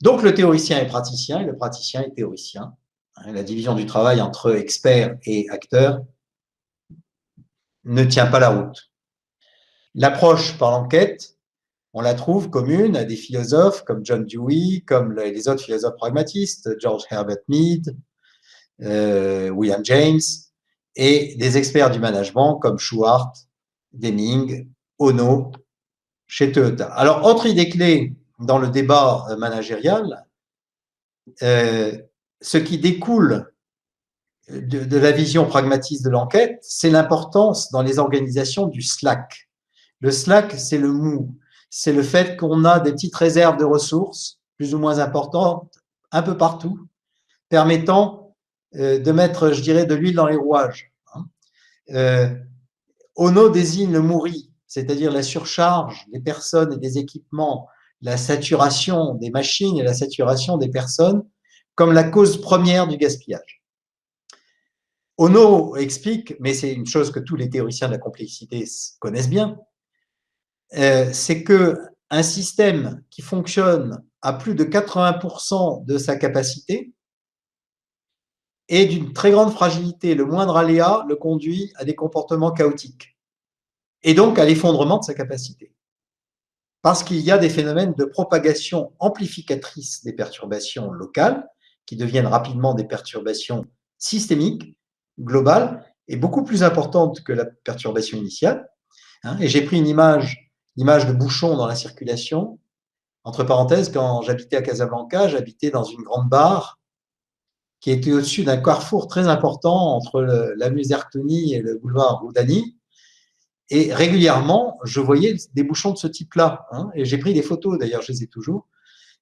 S2: Donc le théoricien est praticien et le praticien est théoricien. La division du travail entre experts et acteurs ne tient pas la route. L'approche par l'enquête on la trouve commune à des philosophes comme John Dewey, comme les autres philosophes pragmatistes, George Herbert Mead, William James, et des experts du management comme Schwartz, Deming, Ono, chez Toyota. Alors, autre idée clé dans le débat managérial, ce qui découle de la vision pragmatiste de l'enquête, c'est l'importance dans les organisations du slack. Le slack, c'est le mou. C'est le fait qu'on a des petites réserves de ressources, plus ou moins importantes, un peu partout, permettant de mettre, je dirais, de l'huile dans les rouages. Ono désigne le mouri, c'est-à-dire la surcharge des personnes et des équipements, la saturation des machines et la saturation des personnes comme la cause première du gaspillage. Ono explique, mais c'est une chose que tous les théoriciens de la complexité connaissent bien, c'est qu'un système qui fonctionne à plus de 80% de sa capacité est d'une très grande fragilité. Le moindre aléa le conduit à des comportements chaotiques et donc à l'effondrement de sa capacité. Parce qu'il y a des phénomènes de propagation amplificatrice des perturbations locales qui deviennent rapidement des perturbations systémiques, globales, et beaucoup plus importantes que la perturbation initiale. Et j'ai pris une image de bouchon dans la circulation. Entre parenthèses, quand j'habitais à Casablanca, j'habitais dans une grande barre qui était au-dessus d'un carrefour très important entre l'avenue Zertouni et le boulevard Roudani. Et régulièrement, je voyais des bouchons de ce type-là. Et j'ai pris des photos, d'ailleurs, je les ai toujours,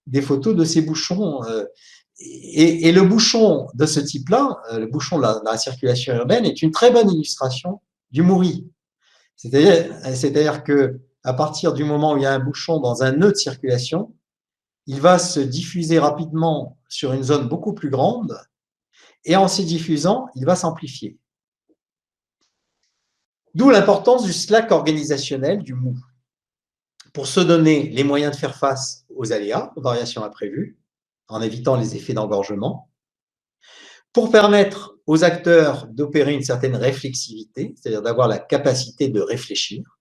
S2: des photos de ces bouchons. Et le bouchon de ce type-là, le bouchon de la circulation urbaine, est une très bonne illustration du mouri. C'est-à-dire qu'à partir du moment où il y a un bouchon dans un nœud de circulation, il va se diffuser rapidement sur une zone beaucoup plus grande et en s'y diffusant, il va s'amplifier. D'où l'importance du slack organisationnel, du mou, pour se donner les moyens de faire face aux aléas, aux variations imprévues, en évitant les effets d'engorgement, pour permettre aux acteurs d'opérer une certaine réflexivité, c'est-à-dire d'avoir la capacité de réfléchir,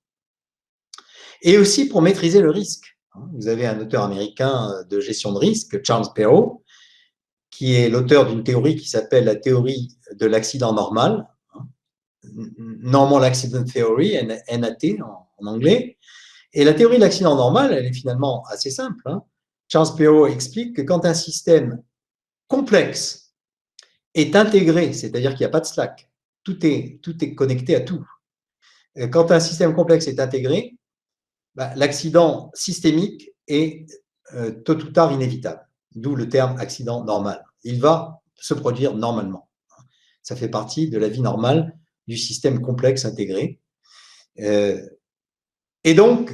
S2: et aussi pour maîtriser le risque. Vous avez un auteur américain de gestion de risque, Charles Perrow, qui est l'auteur d'une théorie qui s'appelle la théorie de l'accident normal, Normal Accident Theory, NAT en anglais. Et la théorie de l'accident normal, elle est finalement assez simple. Charles Perrow explique que quand un système complexe est intégré, c'est-à-dire qu'il n'y a pas de slack, tout est connecté à tout. Quand un système complexe est intégré, l'accident systémique est tôt ou tard inévitable, d'où le terme accident normal. Il va se produire normalement. Ça fait partie de la vie normale du système complexe intégré. Et donc,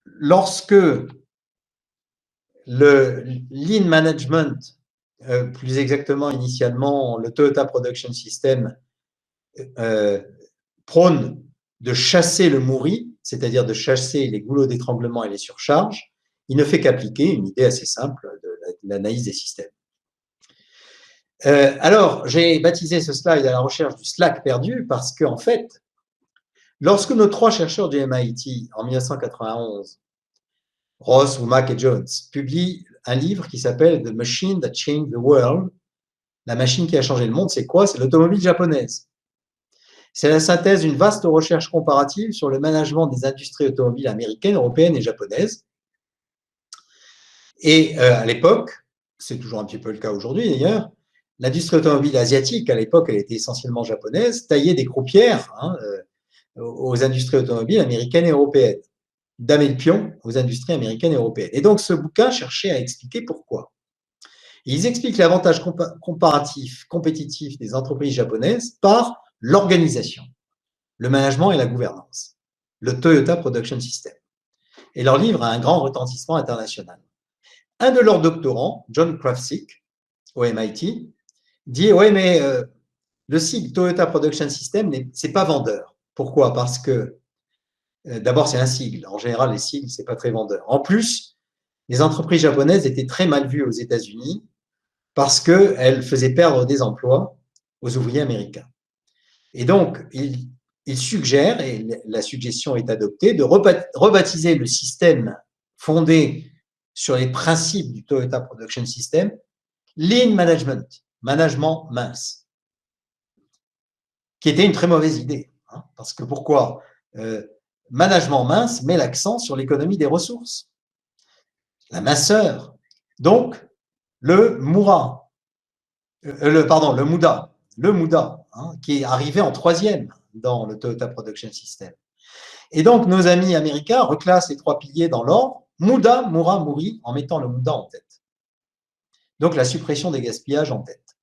S2: lorsque le lean management, plus exactement initialement le Toyota Production System, prône de chasser le mouri, c'est-à-dire de chasser les goulots d'étranglement et les surcharges, il ne fait qu'appliquer une idée assez simple de l'analyse des systèmes. Alors, j'ai baptisé ce slide à la recherche du slack perdu parce qu'en fait, lorsque nos trois chercheurs du MIT, en 1991, Ross, Womack et Jones, publient un livre qui s'appelle The Machine That Changed the World, la machine qui a changé le monde, c'est quoi? C'est l'automobile japonaise. C'est la synthèse d'une vaste recherche comparative sur le management des industries automobiles américaines, européennes et japonaises. Et à l'époque, c'est toujours un petit peu le cas aujourd'hui d'ailleurs, l'industrie automobile asiatique, à l'époque, elle était essentiellement japonaise, taillait des croupières aux industries automobiles américaines et européennes, damait le pion aux industries américaines et européennes. Et donc, ce bouquin cherchait à expliquer pourquoi. Et ils expliquent l'avantage comparatif, compétitif des entreprises japonaises par l'organisation, le management et la gouvernance, le Toyota Production System. Et leur livre a un grand retentissement international. Un de leurs doctorants, John Krafcik, au MIT, dit « Ouais, mais le sigle Toyota Production System, ce n'est pas vendeur. » Pourquoi? Parce que, d'abord, c'est un sigle. En général, les sigles, ce n'est pas très vendeur. En plus, les entreprises japonaises étaient très mal vues aux États-Unis parce qu'elles faisaient perdre des emplois aux ouvriers américains. Et donc, il il suggère, et la suggestion est adoptée, de rebaptiser le système fondé sur les principes du Toyota Production System Lean Management, management mince, qui était une très mauvaise idée. Hein, parce que pourquoi management mince met l'accent sur l'économie des ressources, la minceur. Donc, le Muda, hein, qui est arrivé en 3e dans le Toyota Production System. Et donc, nos amis américains reclassent les 3 piliers dans l'ordre, Muda, Mura, Muri, en mettant le Muda en tête. Donc, la suppression des gaspillages en tête.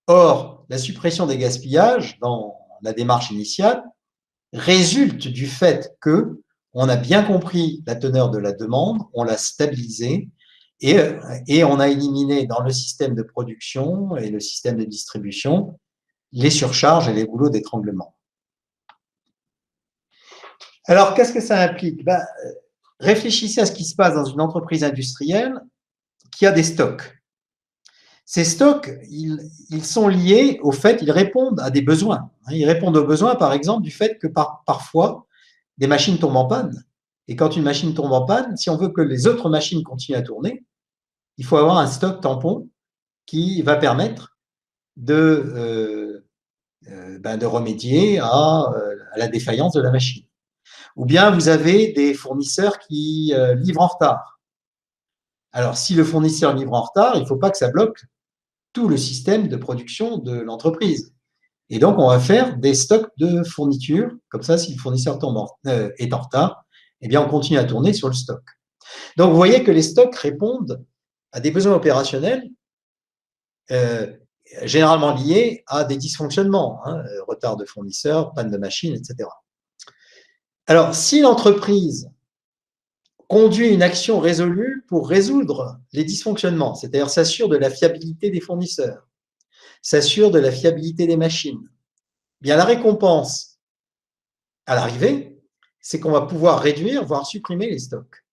S2: Or, la suppression des gaspillages, dans la démarche initiale, résulte du fait que on a bien compris la teneur de la demande, on l'a stabilisée et on a éliminé dans le système de production et le système de distribution les surcharges et les goulots d'étranglement. Alors, qu'est-ce que ça implique? Réfléchissez à ce qui se passe dans une entreprise industrielle qui a des stocks. Ces stocks, ils sont liés au fait, ils répondent à des besoins. Ils répondent aux besoins, par exemple, du fait que parfois, des machines tombent en panne. Et quand une machine tombe en panne, si on veut que les autres machines continuent à tourner, il faut avoir un stock tampon qui va permettre de remédier à la défaillance de la machine. Ou bien vous avez des fournisseurs qui livrent en retard. Alors, si le fournisseur livre en retard, il ne faut pas que ça bloque tout le système de production de l'entreprise. Et donc, on va faire des stocks de fournitures. Comme ça, si le fournisseur est en retard, eh bien, on continue à tourner sur le stock. Donc, vous voyez que les stocks répondent à des besoins opérationnels généralement liés à des dysfonctionnements, retard de fournisseurs, panne de machine, etc. Alors, si l'entreprise conduit une action résolue pour résoudre les dysfonctionnements, c'est-à-dire s'assure de la fiabilité des fournisseurs, s'assure de la fiabilité des machines, bien la récompense à l'arrivée, c'est qu'on va pouvoir réduire, voire supprimer les stocks.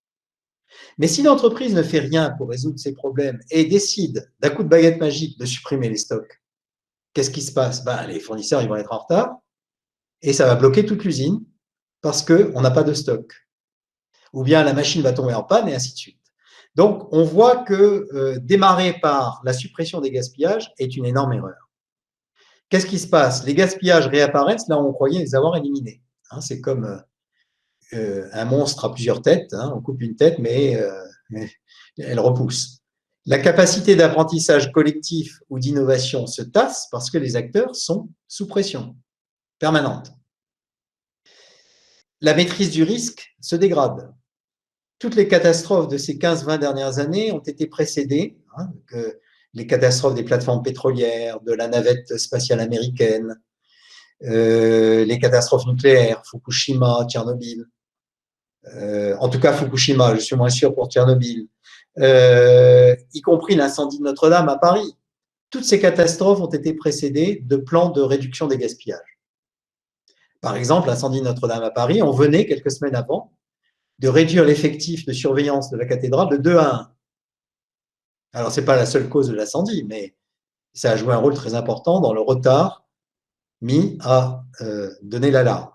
S2: Mais si l'entreprise ne fait rien pour résoudre ces problèmes et décide d'un coup de baguette magique de supprimer les stocks, qu'est-ce qui se passe? Les fournisseurs ils vont être en retard et ça va bloquer toute l'usine parce qu'on n'a pas de stock. Ou bien la machine va tomber en panne et ainsi de suite. Donc, on voit que démarrer par la suppression des gaspillages est une énorme erreur. Qu'est-ce qui se passe? Les gaspillages réapparaissent là où on croyait les avoir éliminés. C'est comme un monstre à plusieurs têtes. On coupe une tête, mais elle repousse. La capacité d'apprentissage collectif ou d'innovation se tasse parce que les acteurs sont sous pression permanente. La maîtrise du risque se dégrade. Toutes les catastrophes de ces 15-20 dernières années ont été précédées, les catastrophes des plateformes pétrolières, de la navette spatiale américaine, les catastrophes nucléaires, Fukushima, Tchernobyl, en tout cas Fukushima, je suis moins sûr pour Tchernobyl, y compris l'incendie de Notre-Dame à Paris. Toutes ces catastrophes ont été précédées de plans de réduction des gaspillages. Par exemple, l'incendie de Notre-Dame à Paris, on venait quelques semaines avant de réduire l'effectif de surveillance de la cathédrale de 2 à 1. Alors, ce n'est pas la seule cause de l'incendie, mais ça a joué un rôle très important dans le retard mis à donner l'alarme.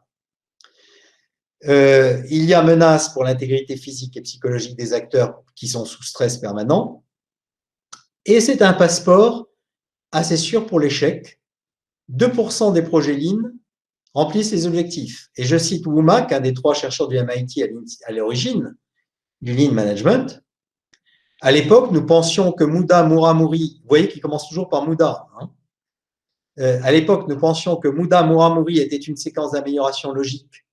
S2: Il y a menace pour l'intégrité physique et psychologique des acteurs qui sont sous stress permanent. Et c'est un passeport assez sûr pour l'échec. 2% des projets Lean remplissent les objectifs. Et je cite Womack, un des 3 chercheurs du MIT à l'origine du Lean Management. À l'époque, nous pensions que Muda, Mura, Muri, vous voyez qu'il commence toujours par Muda. À l'époque, nous pensions que Muda, Mura, Muri était une séquence d'amélioration logique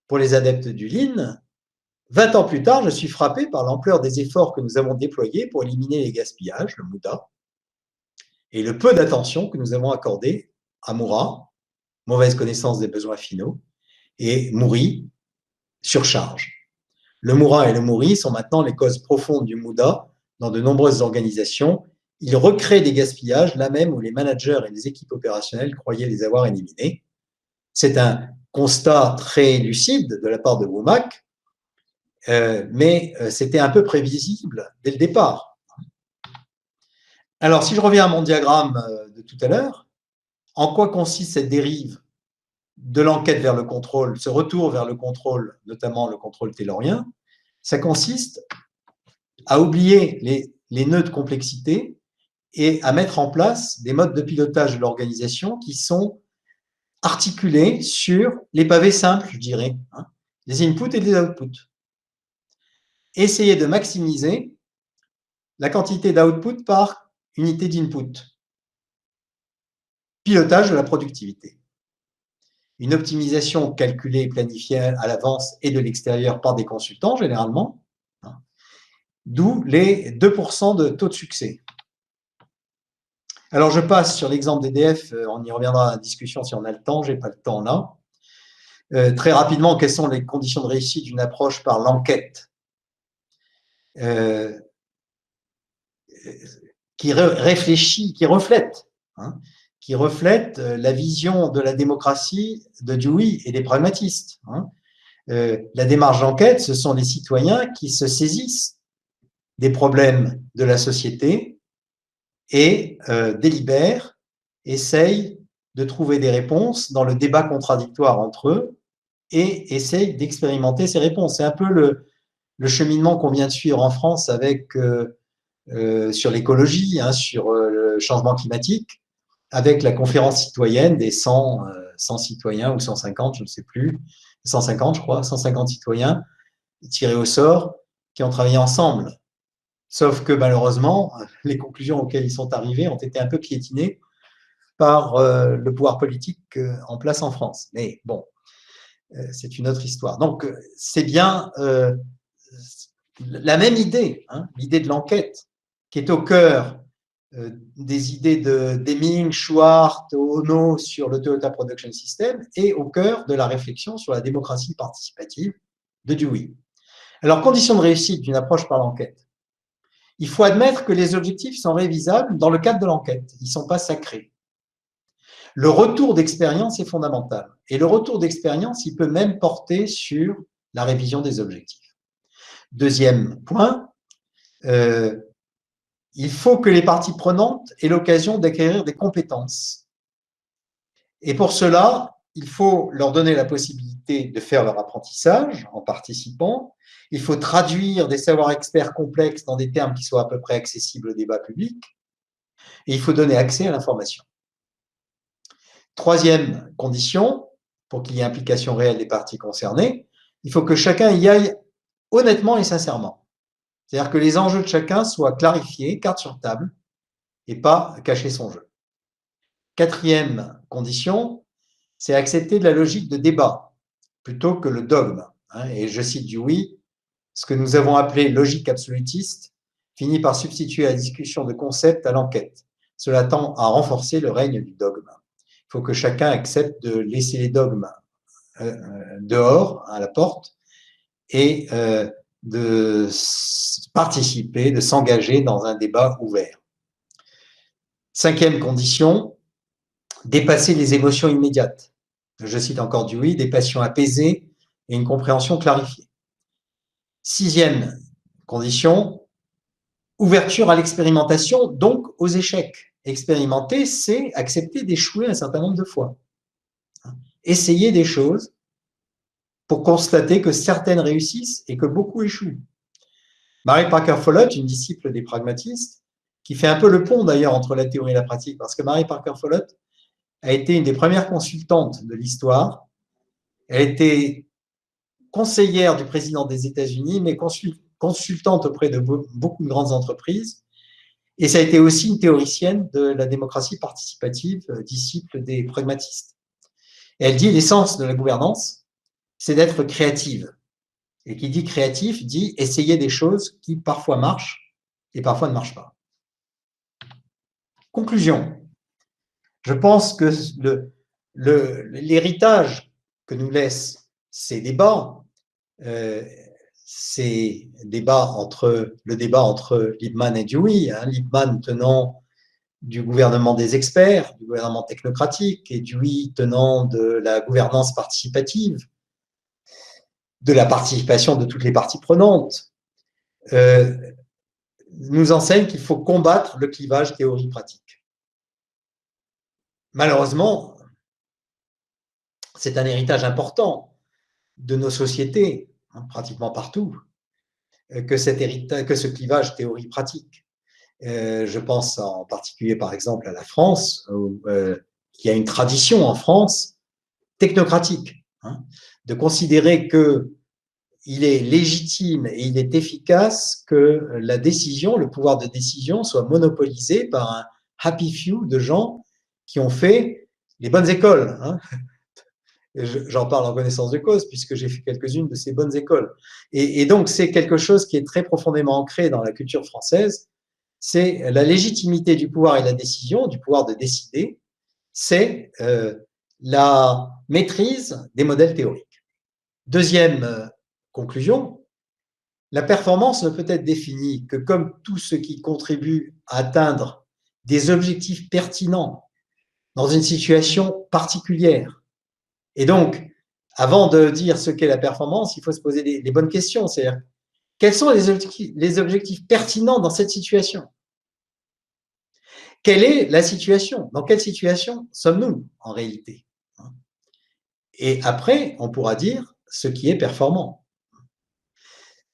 S2: pour les adeptes du Lean. 20 ans plus tard, je suis frappé par l'ampleur des efforts que nous avons déployés pour éliminer les gaspillages, le Muda, et le peu d'attention que nous avons accordé à Mura, mauvaise connaissance des besoins finaux, et Muri, surcharge. Le Mura et le Muri sont maintenant les causes profondes du Muda dans de nombreuses organisations. Ils recréent des gaspillages là même où les managers et les équipes opérationnelles croyaient les avoir éliminés. C'est un constat très lucide de la part de Womack, mais c'était un peu prévisible dès le départ. Alors, si je reviens à mon diagramme de tout à l'heure, en quoi consiste cette dérive de l'enquête vers le contrôle, ce retour vers le contrôle, notamment le contrôle taylorien, ça consiste à oublier les nœuds de complexité et à mettre en place des modes de pilotage de l'organisation qui sont articulés sur les pavés simples, je dirais, hein, les inputs et les outputs. Essayer de maximiser la quantité d'output par unité d'input. Pilotage de la productivité. Une optimisation calculée et planifiée à l'avance et de l'extérieur par des consultants, généralement, hein, d'où les 2% de taux de succès. Alors, je passe sur l'exemple d'EDF, on y reviendra dans la discussion si on a le temps, je n'ai pas le temps là. Très rapidement, quelles sont les conditions de réussite d'une approche par l'enquête qui réfléchit, qui reflète la vision de la démocratie de Dewey et des pragmatistes. La démarche d'enquête, ce sont les citoyens qui se saisissent des problèmes de la société et délibèrent, essayent de trouver des réponses dans le débat contradictoire entre eux et essayent d'expérimenter ces réponses. C'est un peu le cheminement qu'on vient de suivre en France avec, sur l'écologie, sur le changement climatique, avec la conférence citoyenne des 100 citoyens ou 150, je ne sais plus, 150 je crois, 150 citoyens tirés au sort qui ont travaillé ensemble. Sauf que malheureusement, les conclusions auxquelles ils sont arrivés ont été un peu piétinées par le pouvoir politique en place en France. Mais bon, c'est une autre histoire. Donc, c'est bien la même idée, l'idée de l'enquête, qui est au cœur des idées de Deming, Schwartz, Ono sur le Toyota Production System et au cœur de la réflexion sur la démocratie participative de Dewey. Alors, condition de réussite d'une approche par l'enquête. Il faut admettre que les objectifs sont révisables dans le cadre de l'enquête. Ils ne sont pas sacrés. Le retour d'expérience est fondamental. Et le retour d'expérience, il peut même porter sur la révision des objectifs. Deuxième point, il faut que les parties prenantes aient l'occasion d'acquérir des compétences. Et pour cela, il faut leur donner la possibilité de faire leur apprentissage en participant. Il faut traduire des savoirs experts complexes dans des termes qui soient à peu près accessibles au débat public. Et il faut donner accès à l'information. Troisième condition, pour qu'il y ait implication réelle des parties concernées, il faut que chacun y aille honnêtement et sincèrement. C'est-à-dire que les enjeux de chacun soient clarifiés, carte sur table, et pas cacher son jeu. Quatrième condition, c'est accepter de la logique de débat plutôt que le dogme. Et je cite Dewey, ce que nous avons appelé logique absolutiste finit par substituer la discussion de concepts à l'enquête. Cela tend à renforcer le règne du dogme. Il faut que chacun accepte de laisser les dogmes dehors, à la porte, et de participer, de s'engager dans un débat ouvert. Cinquième condition, dépasser les émotions immédiates. Je cite encore Dewey, des passions apaisées et une compréhension clarifiée. Sixième condition, ouverture à l'expérimentation, donc aux échecs. Expérimenter, c'est accepter d'échouer un certain nombre de fois. Essayer des choses pour constater que certaines réussissent et que beaucoup échouent. Mary Parker Follett, une disciple des pragmatistes, qui fait un peu le pont d'ailleurs entre la théorie et la pratique, parce que Mary Parker Follett a été une des premières consultantes de l'histoire. Elle a été conseillère du président des États-Unis, mais consultante auprès de beaucoup de grandes entreprises. Et ça a été aussi une théoricienne de la démocratie participative, disciple des pragmatistes. Et elle dit l'essence de la gouvernance, c'est d'être créative. Et qui dit créatif dit essayer des choses qui parfois marchent et parfois ne marchent pas. Conclusion. Je pense que l'héritage que nous laissent ces débats, c'est le débat entre Liebman et Dewey, Liebman tenant du gouvernement des experts, du gouvernement technocratique, et Dewey tenant de la gouvernance participative, de la participation de toutes les parties prenantes, nous enseigne qu'il faut combattre le clivage théorie-pratique. Malheureusement, c'est un héritage important de nos sociétés, hein, pratiquement partout, que ce clivage théorie-pratique. Je pense en particulier, par exemple, à la France, qui a une tradition en France technocratique, hein, de considérer que il est légitime et il est efficace que la décision, le pouvoir de décision soit monopolisé par un happy few de gens qui ont fait les bonnes écoles. Hein. J'en parle en connaissance de cause puisque j'ai fait quelques-unes de ces bonnes écoles. Et donc, c'est quelque chose qui est très profondément ancré dans la culture française. C'est la légitimité du pouvoir et la décision, du pouvoir de décider, c'est la maîtrise des modèles théoriques. Deuxième conclusion, la performance ne peut être définie que comme tout ce qui contribue à atteindre des objectifs pertinents dans une situation particulière. Et donc, avant de dire ce qu'est la performance, il faut se poser les bonnes questions. C'est-à-dire, quels sont les objectifs pertinents dans cette situation? Quelle est la situation? Dans quelle situation sommes-nous en réalité? Et après, on pourra dire ce qui est performant.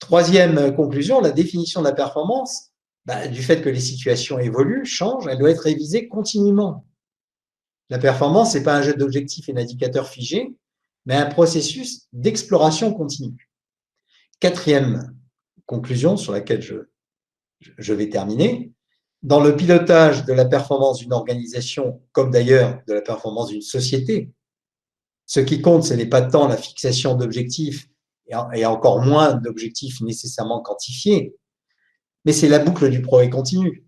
S2: Troisième conclusion, la définition de la performance, du fait que les situations évoluent, changent, elle doit être révisée continuellement. La performance, ce n'est pas un jeu d'objectifs et d'indicateurs figés, mais un processus d'exploration continue. Quatrième conclusion sur laquelle je vais terminer, dans le pilotage de la performance d'une organisation, comme d'ailleurs de la performance d'une société, ce qui compte, ce n'est pas tant la fixation d'objectifs et encore moins d'objectifs nécessairement quantifiés, mais c'est la boucle du progrès continu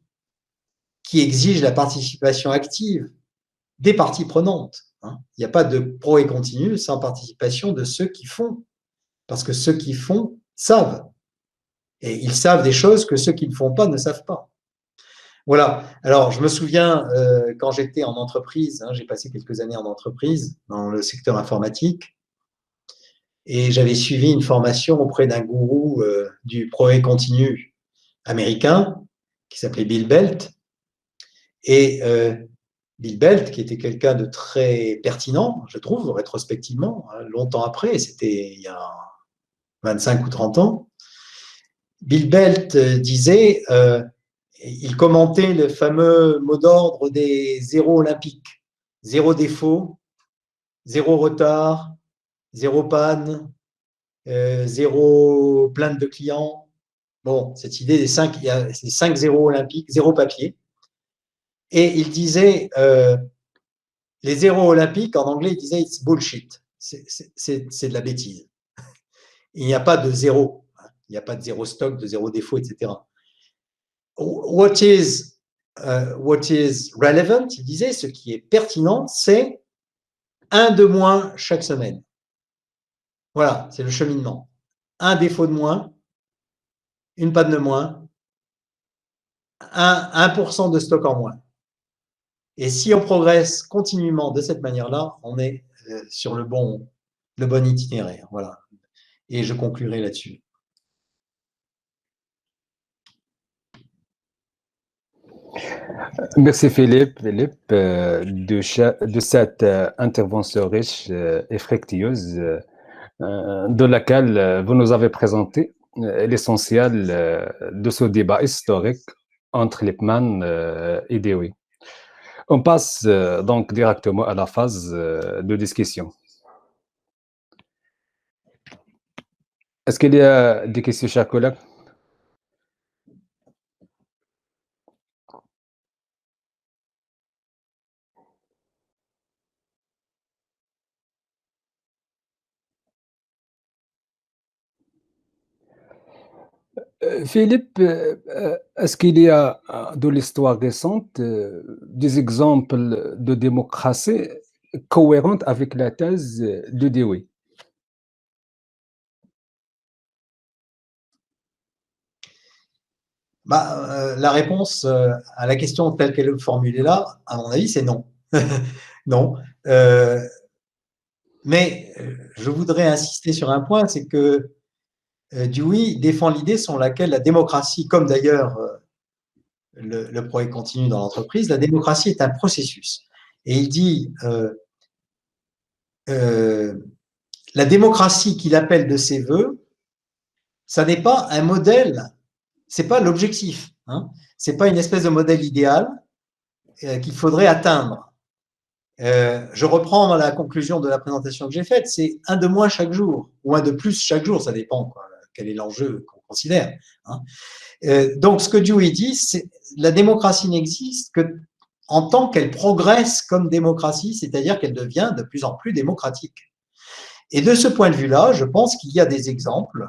S2: qui exige la participation active des parties prenantes. Il n'y a pas de progrès continu sans participation de ceux qui font, parce que ceux qui font savent. Et ils savent des choses que ceux qui ne font pas ne savent pas. Voilà. Alors, je me souviens, quand j'étais en entreprise, j'ai passé quelques années en entreprise, dans le secteur informatique, et j'avais suivi une formation auprès d'un gourou du progrès continu américain, qui s'appelait Bill Belt. Et Bill Belt, qui était quelqu'un de très pertinent, je trouve, rétrospectivement, longtemps après, c'était il y a 25 ou 30 ans, Bill Belt disait, il commentait le fameux mot d'ordre des zéros olympiques. Zéro défaut, zéro retard, zéro panne, zéro plainte de clients. Bon, cette idée des 5, il y a ces 5 zéros olympiques, zéro papier. Et il disait, les zéros olympiques, en anglais, il disait it's bullshit. C'est de la bêtise. Il n'y a pas de zéro. Il n'y a pas de zéro stock, de zéro défaut, etc. What is relevant, il disait, ce qui est pertinent, c'est un de moins chaque semaine. Voilà, c'est le cheminement. Un défaut de moins, une panne de moins, 1% de stock en moins. Et si on progresse continuellement de cette manière-là, on est sur le bon itinéraire. Voilà. Et je conclurai là-dessus.
S1: Merci Philippe, de cette intervention riche et fructueuse de laquelle vous nous avez présenté l'essentiel de ce débat historique entre Lippmann et Dewey. On passe donc directement à la phase de discussion. Est-ce qu'il y a des questions, chers collègues? Philippe, est-ce qu'il y a de l'histoire récente des exemples de démocratie cohérente avec la thèse de Dewey?
S2: La réponse à la question telle qu'elle est formulée là, à mon avis, c'est non. Non. Mais je voudrais insister sur un point, c'est que Dewey défend l'idée selon laquelle la démocratie, comme d'ailleurs le progrès continu dans l'entreprise, la démocratie est un processus. Et il dit la démocratie qu'il appelle de ses voeux, ça n'est pas un modèle, c'est pas l'objectif, hein, c'est pas une espèce de modèle idéal qu'il faudrait atteindre. Je reprends la conclusion de la présentation que j'ai faite, c'est un de moins chaque jour, ou un de plus chaque jour, ça dépend quoi, quel est l'enjeu qu'on considère. Hein. Donc, ce que Dewey dit, c'est la démocratie n'existe que en tant qu'elle progresse comme démocratie, c'est-à-dire qu'elle devient de plus en plus démocratique. Et de ce point de vue-là, je pense qu'il y a des exemples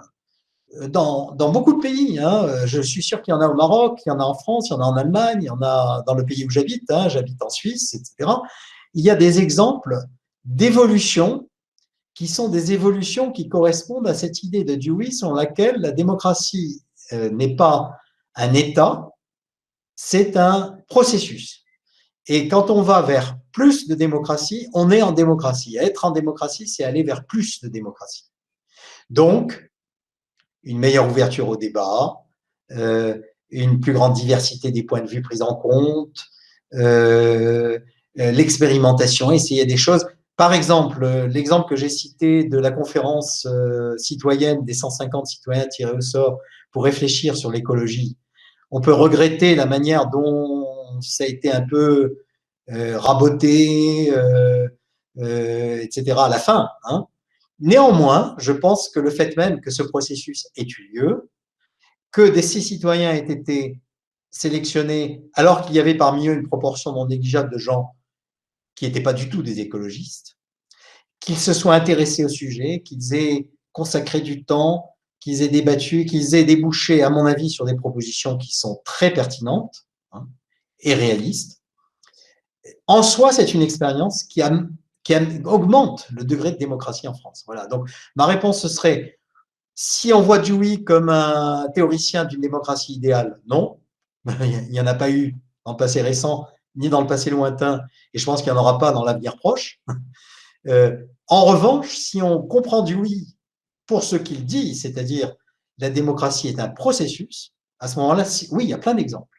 S2: dans beaucoup de pays. Hein. Je suis sûr qu'il y en a au Maroc, il y en a en France, il y en a en Allemagne, il y en a dans le pays où j'habite, hein, j'habite en Suisse, etc. Il y a des exemples d'évolution qui sont des évolutions qui correspondent à cette idée de Dewey selon laquelle la démocratie n'est pas un État, c'est un processus. Et quand on va vers plus de démocratie, on est en démocratie. Être en démocratie, c'est aller vers plus de démocratie. Donc, une meilleure ouverture au débat, une plus grande diversité des points de vue pris en compte, l'expérimentation, essayer des choses. Par exemple, l'exemple que j'ai cité de la conférence citoyenne des 150 citoyens tirés au sort pour réfléchir sur l'écologie, on peut regretter la manière dont ça a été un peu raboté, etc. à la fin. Hein. Néanmoins, je pense que le fait même que ce processus ait eu lieu, que ces citoyens aient été sélectionnés, alors qu'il y avait parmi eux une proportion non négligeable de gens qui n'étaient pas du tout des écologistes, qu'ils se soient intéressés au sujet, qu'ils aient consacré du temps, qu'ils aient débattu, qu'ils aient débouché, à mon avis, sur des propositions qui sont très pertinentes hein, et réalistes. En soi, c'est une expérience qui augmente le degré de démocratie en France. Voilà. Donc, ma réponse, ce serait, si on voit Dewey comme un théoricien d'une démocratie idéale, non. Il n'y en a pas eu dans le passé récent, ni dans le passé lointain, et je pense qu'il n'y en aura pas dans l'avenir proche. En revanche, si on comprend Dewey pour ce qu'il dit, c'est-à-dire la démocratie est un processus, à ce moment-là, oui, il y a plein d'exemples.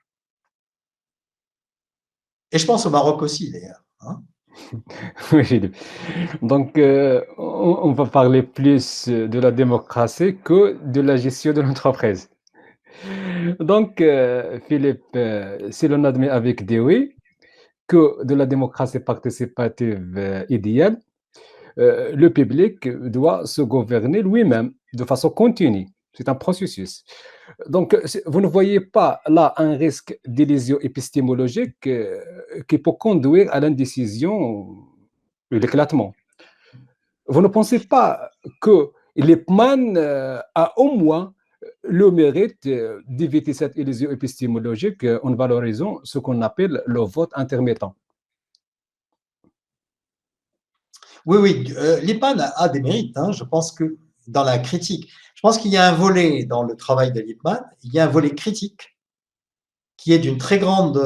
S2: Et je pense au Maroc aussi, d'ailleurs. Hein.
S1: Oui, donc on va parler plus de la démocratie que de la gestion de l'entreprise. Donc, Philippe, si l'on admet avec Dewey que de la démocratie participative idéale, le public doit se gouverner lui-même de façon continue. C'est un processus. Donc, vous ne voyez pas là un risque d'illusion épistémologique qui peut conduire à l'indécision et l'éclatement. Vous ne pensez pas que Lippmann a au moins le mérite d'éviter cette illusion épistémologique en valorisant ce qu'on appelle le vote intermittent?
S2: Oui, oui, Lippmann a des mérites, hein, je pense que dans la critique. Je pense qu'il y a un volet dans le travail de Lippmann, il y a un volet critique qui est d'une très grande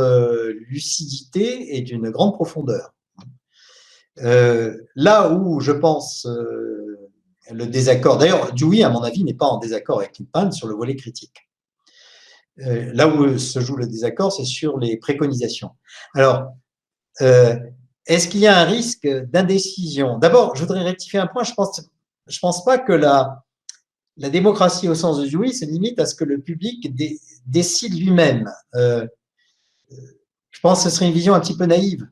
S2: lucidité et d'une grande profondeur. Là où je pense le désaccord, d'ailleurs, Dewey, à mon avis, n'est pas en désaccord avec Lippmann sur le volet critique. Là où se joue le désaccord, c'est sur les préconisations. Alors, est-ce qu'il y a un risque d'indécision? D'abord, je voudrais rectifier un point. Je pense pas que la démocratie au sens de Dewey se limite à ce que le public décide lui-même. Je pense que ce serait une vision un petit peu naïve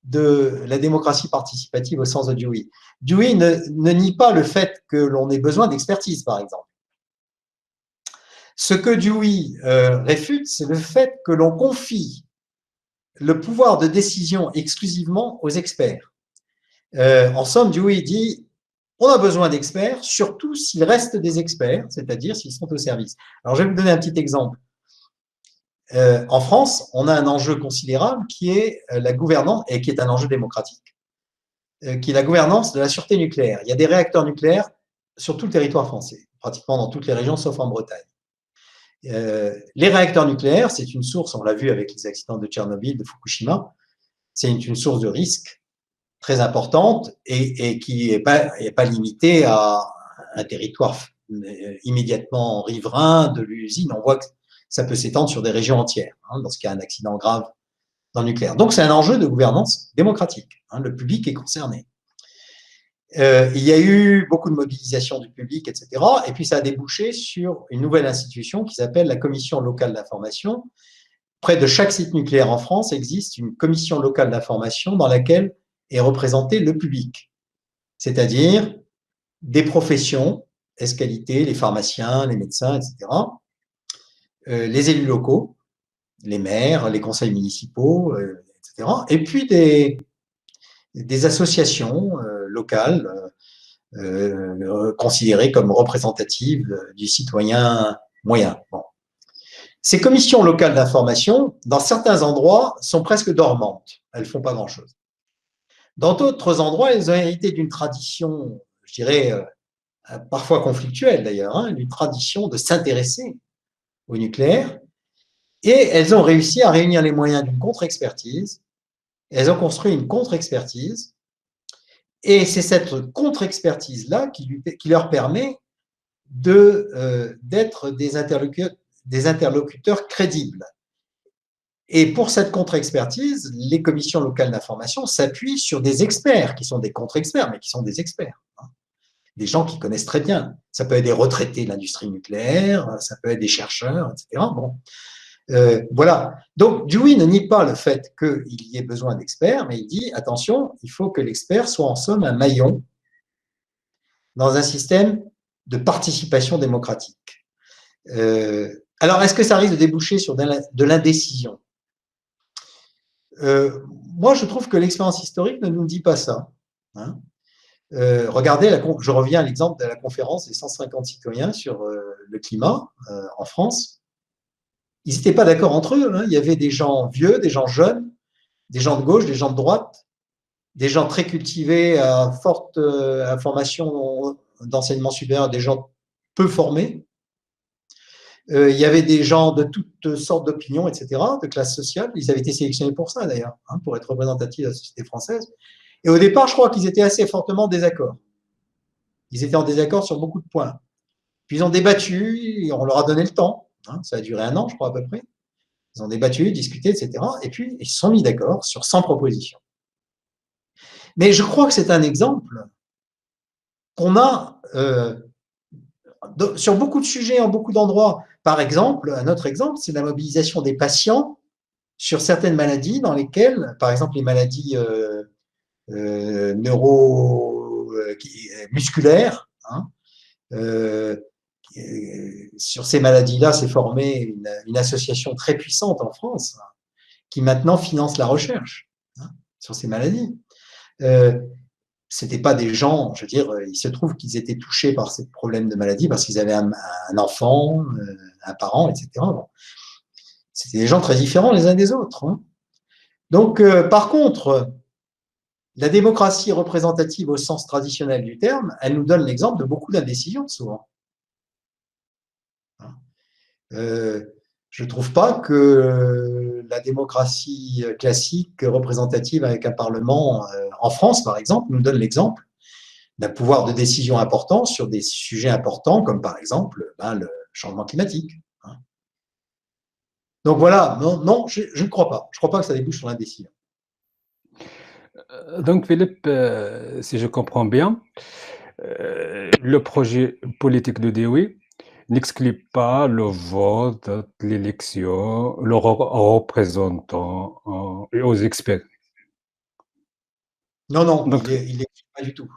S2: de la démocratie participative au sens de Dewey. Dewey ne nie pas le fait que l'on ait besoin d'expertise, par exemple. Ce que Dewey réfute, c'est le fait que l'on confie le pouvoir de décision exclusivement aux experts. En somme, Dewey dit on a besoin d'experts, surtout s'ils restent des experts, c'est-à-dire s'ils sont au service. Alors, je vais vous donner un petit exemple. En France, on a un enjeu considérable qui est la gouvernance, et qui est un enjeu démocratique, qui est la gouvernance de la sûreté nucléaire. Il y a des réacteurs nucléaires sur tout le territoire français, pratiquement dans toutes les régions, sauf en Bretagne. Les réacteurs nucléaires, c'est une source, on l'a vu avec les accidents de Tchernobyl, de Fukushima, c'est une source de risque très importante et qui n'est pas limitée à un territoire immédiatement riverain de l'usine. On voit que ça peut s'étendre sur des régions entières hein, lorsqu'il y a un accident grave dans le nucléaire. Donc, c'est un enjeu de gouvernance démocratique. Hein, le public est concerné. Il y a eu beaucoup de mobilisation du public, etc. Et puis ça a débouché sur une nouvelle institution qui s'appelle la Commission locale d'information. Près de chaque site nucléaire en France existe une commission locale d'information dans laquelle est représenté le public, c'est-à-dire des professions, ès-qualité, les pharmaciens, les médecins, etc., les élus locaux, les maires, les conseils municipaux, etc., et puis des associations locales considérées comme représentatives du citoyen moyen. Bon. Ces commissions locales d'information, dans certains endroits, sont presque dormantes. Elles ne font pas grand-chose. Dans d'autres endroits, elles ont hérité d'une tradition, je dirais, parfois conflictuelle d'ailleurs, hein, d'une tradition de s'intéresser au nucléaire, et elles ont réussi à réunir les moyens d'une contre-expertise. Elles ont construit une contre-expertise, et c'est cette contre-expertise-là qui leur permet d'être des interlocuteurs crédibles. Et pour cette contre-expertise, les commissions locales d'information s'appuient sur des experts qui sont des contre-experts, mais qui sont des experts. Des gens qui connaissent très bien. Ça peut être des retraités de l'industrie nucléaire, ça peut être des chercheurs, etc. Bon. Voilà. Donc, Dewey ne nie pas le fait qu'il y ait besoin d'experts, mais il dit, attention, il faut que l'expert soit en somme un maillon dans un système de participation démocratique. Alors, est-ce que ça risque de déboucher sur de l'indécision? Moi, je trouve que l'expérience historique ne nous dit pas ça. Hein. Regardez, je reviens à l'exemple de la conférence des 150 citoyens sur le climat en France. Ils n'étaient pas d'accord entre eux. Hein. Il y avait des gens vieux, des gens jeunes, des gens de gauche, des gens de droite, des gens très cultivés à forte information d'enseignement supérieur, des gens peu formés. Il y avait des gens de toutes sortes d'opinions, etc., de classe sociale. Ils avaient été sélectionnés pour ça, d'ailleurs, hein, pour être représentatifs de la société française. Et au départ, je crois qu'ils étaient assez fortement en désaccord. Ils étaient en désaccord sur beaucoup de points. Puis ils ont débattu, et on leur a donné le temps. Hein, ça a duré 1 an, je crois, à peu près. Ils ont débattu, discuté, etc. Et puis, ils se sont mis d'accord sur 100 propositions. Mais je crois que c'est un exemple qu'on a sur beaucoup de sujets, en beaucoup d'endroits. Par exemple, un autre exemple, c'est la mobilisation des patients sur certaines maladies dans lesquelles, par exemple, les maladies musculaires, hein, sur ces maladies-là s'est formée une association très puissante en France hein, qui maintenant finance la recherche hein, sur ces maladies. Ce n'étaient pas des gens, je veux dire, il se trouve qu'ils étaient touchés par ces problèmes de maladie parce qu'ils avaient un enfant, un parent, etc. Bon. C'était des gens très différents les uns des autres. Hein. Donc, par contre, la démocratie représentative au sens traditionnel du terme, elle nous donne l'exemple de beaucoup d'indécisions souvent. Je ne trouve pas que la démocratie classique représentative avec un parlement en France, par exemple, nous donne l'exemple d'un pouvoir de décision important sur des sujets importants, comme par exemple le changement climatique. Donc voilà, non, je ne crois pas. Je ne crois pas que ça débouche sur l'indécision.
S1: Donc, Philippe, si je comprends bien, le projet politique de Dewey n'exclut pas le vote, l'élection, le représentant et aux experts.
S2: Non,
S1: Donc,
S2: il n'exclut pas du tout.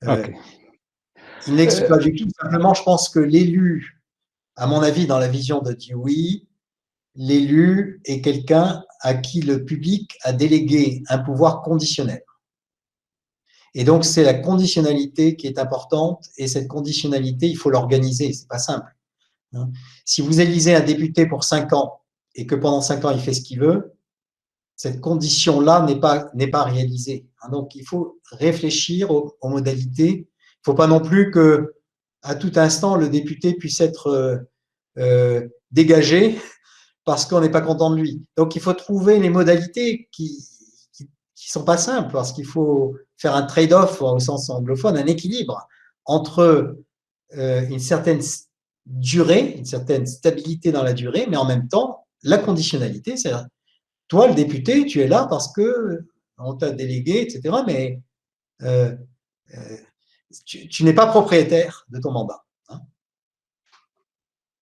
S1: okay.
S2: Il n'exclut pas du tout. Simplement, je pense que l'élu, à mon avis, dans la vision de Dewey, l'élu est quelqu'un à qui le public a délégué un pouvoir conditionnel. Et donc, c'est la conditionnalité qui est importante, et cette conditionnalité, il faut l'organiser, c'est pas simple. Si vous élisez un député pour 5 ans, et que pendant 5 ans, il fait ce qu'il veut, cette condition-là n'est pas réalisée. Donc, il faut réfléchir aux modalités. Il ne faut pas non plus qu'à tout instant, le député puisse être dégagé parce qu'on n'est pas content de lui. Donc, il faut trouver les modalités qui sont pas simples, parce qu'il faut faire un trade-off au sens anglophone, un équilibre entre une certaine durée, une certaine stabilité dans la durée, mais en même temps, la conditionnalité, c'est-à-dire, toi, le député, tu es là parce que on t'a délégué, etc., mais Tu n'es pas propriétaire de ton mandat. Hein.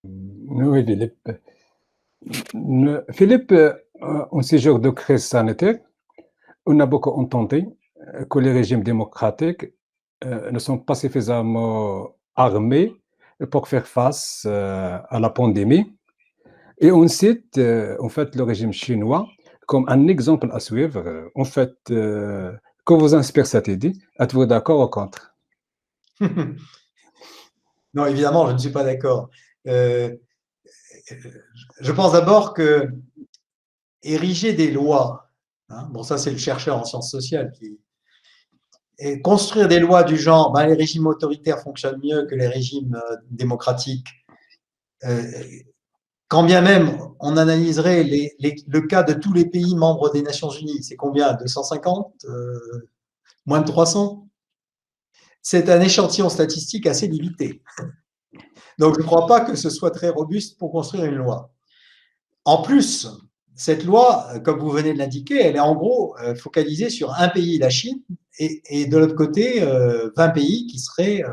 S1: Oui, Philippe. Philippe, en ces jours de crise sanitaire, on a beaucoup entendu que les régimes démocratiques ne sont pas suffisamment armés pour faire face à la pandémie. Et on cite en fait le régime chinois comme un exemple à suivre. En fait, que vous inspire cette idée? Êtes-vous d'accord ou contre?
S2: Non, évidemment, je ne suis pas d'accord. Je pense d'abord que ériger des lois, hein, bon, ça c'est le chercheur en sciences sociales qui. Et construire des lois du genre, ben, les régimes autoritaires fonctionnent mieux que les régimes démocratiques. Quand bien même on analyserait le cas de tous les pays membres des Nations Unies, c'est combien? 250 moins de 300? C'est un échantillon statistique assez limité. Donc je ne crois pas que ce soit très robuste pour construire une loi. En plus, cette loi, comme vous venez de l'indiquer, elle est en gros focalisée sur un pays, la Chine, et de l'autre côté, 20 pays qui seraient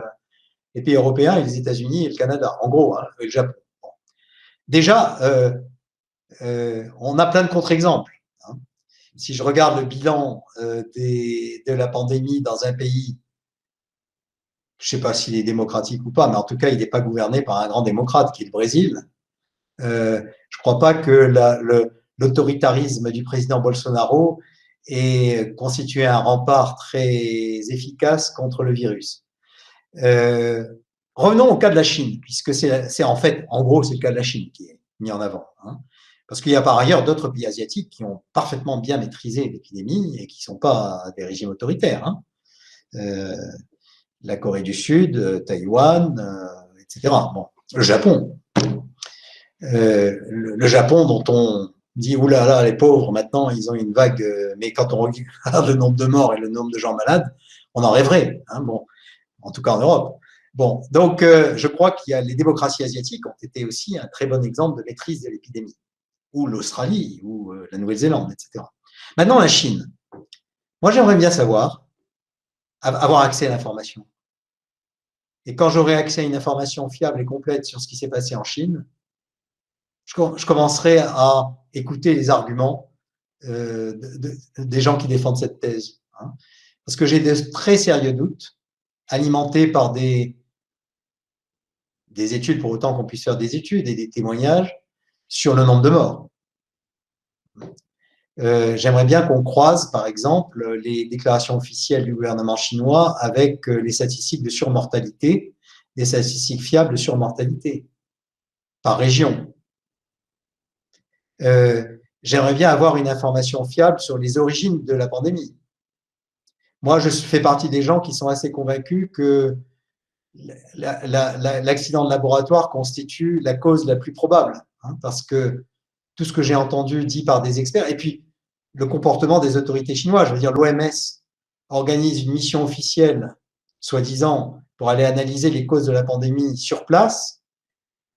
S2: les pays européens, et les États-Unis et le Canada, en gros, hein, et le Japon. Bon. Déjà, on a plein de contre-exemples. Hein. Si je regarde le bilan de la pandémie dans un pays, je ne sais pas s'il est démocratique ou pas, mais en tout cas, il n'est pas gouverné par un grand démocrate qui est le Brésil. Je ne crois pas que l'autoritarisme du président Bolsonaro ait constitué un rempart très efficace contre le virus. Revenons au cas de la Chine, puisque c'est en fait, en gros, c'est le cas de la Chine qui est mis en avant. Hein, parce qu'il y a par ailleurs d'autres pays asiatiques qui ont parfaitement bien maîtrisé l'épidémie et qui ne sont pas des régimes autoritaires. Hein. La Corée du Sud, Taïwan, etc. Bon, le Japon. Le Japon dont on dit oulala, là là, les pauvres, maintenant ils ont une vague, mais quand on regarde le nombre de morts et le nombre de gens malades, on en rêverait. Hein, bon, en tout cas en Europe. Bon, donc je crois qu'il y a les démocraties asiatiques ont été aussi un très bon exemple de maîtrise de l'épidémie, ou l'Australie, ou la Nouvelle-Zélande, etc. Maintenant, la Chine. Moi, j'aimerais bien savoir, avoir accès à l'information. Et quand j'aurai accès à une information fiable et complète sur ce qui s'est passé en Chine, je commencerai à écouter les arguments des gens qui défendent cette thèse. Hein, parce que j'ai de très sérieux doutes, alimentés par des études, pour autant qu'on puisse faire des études et des témoignages, sur le nombre de morts. J'aimerais bien qu'on croise, par exemple, les déclarations officielles du gouvernement chinois avec les statistiques de surmortalité, des statistiques fiables de surmortalité par région. J'aimerais bien avoir une information fiable sur les origines de la pandémie. Moi, je fais partie des gens qui sont assez convaincus que l'accident de laboratoire constitue la cause la plus probable, hein, parce que tout ce que j'ai entendu dit par des experts, et puis le comportement des autorités chinoises, je veux dire, l'OMS organise une mission officielle, soi-disant, pour aller analyser les causes de la pandémie sur place,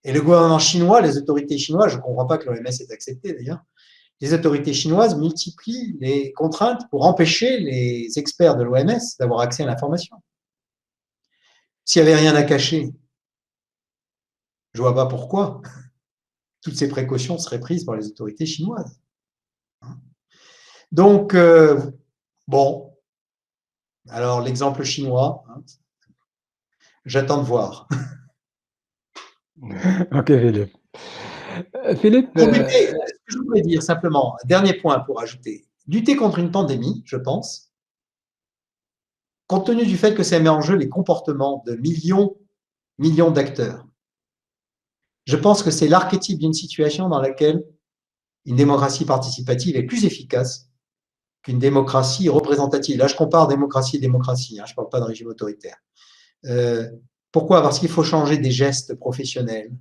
S2: et le gouvernement chinois, les autorités chinoises, je ne comprends pas que l'OMS ait accepté d'ailleurs, les autorités chinoises multiplient les contraintes pour empêcher les experts de l'OMS d'avoir accès à l'information. S'il n'y avait rien à cacher, je ne vois pas pourquoi toutes ces précautions seraient prises par les autorités chinoises. Donc, bon, alors l'exemple chinois, hein, j'attends de voir.
S1: Ok, Philippe. Philippe,
S2: Pour lutter, ce que je voudrais dire simplement, dernier point pour ajouter, lutter contre une pandémie, je pense, compte tenu du fait que ça met en jeu les comportements de millions d'acteurs. Je pense que c'est l'archétype d'une situation dans laquelle une démocratie participative est plus efficace qu'une démocratie représentative. Là, je compare démocratie et démocratie, hein, je ne parle pas de régime autoritaire. Pourquoi? Parce qu'il faut changer des gestes professionnels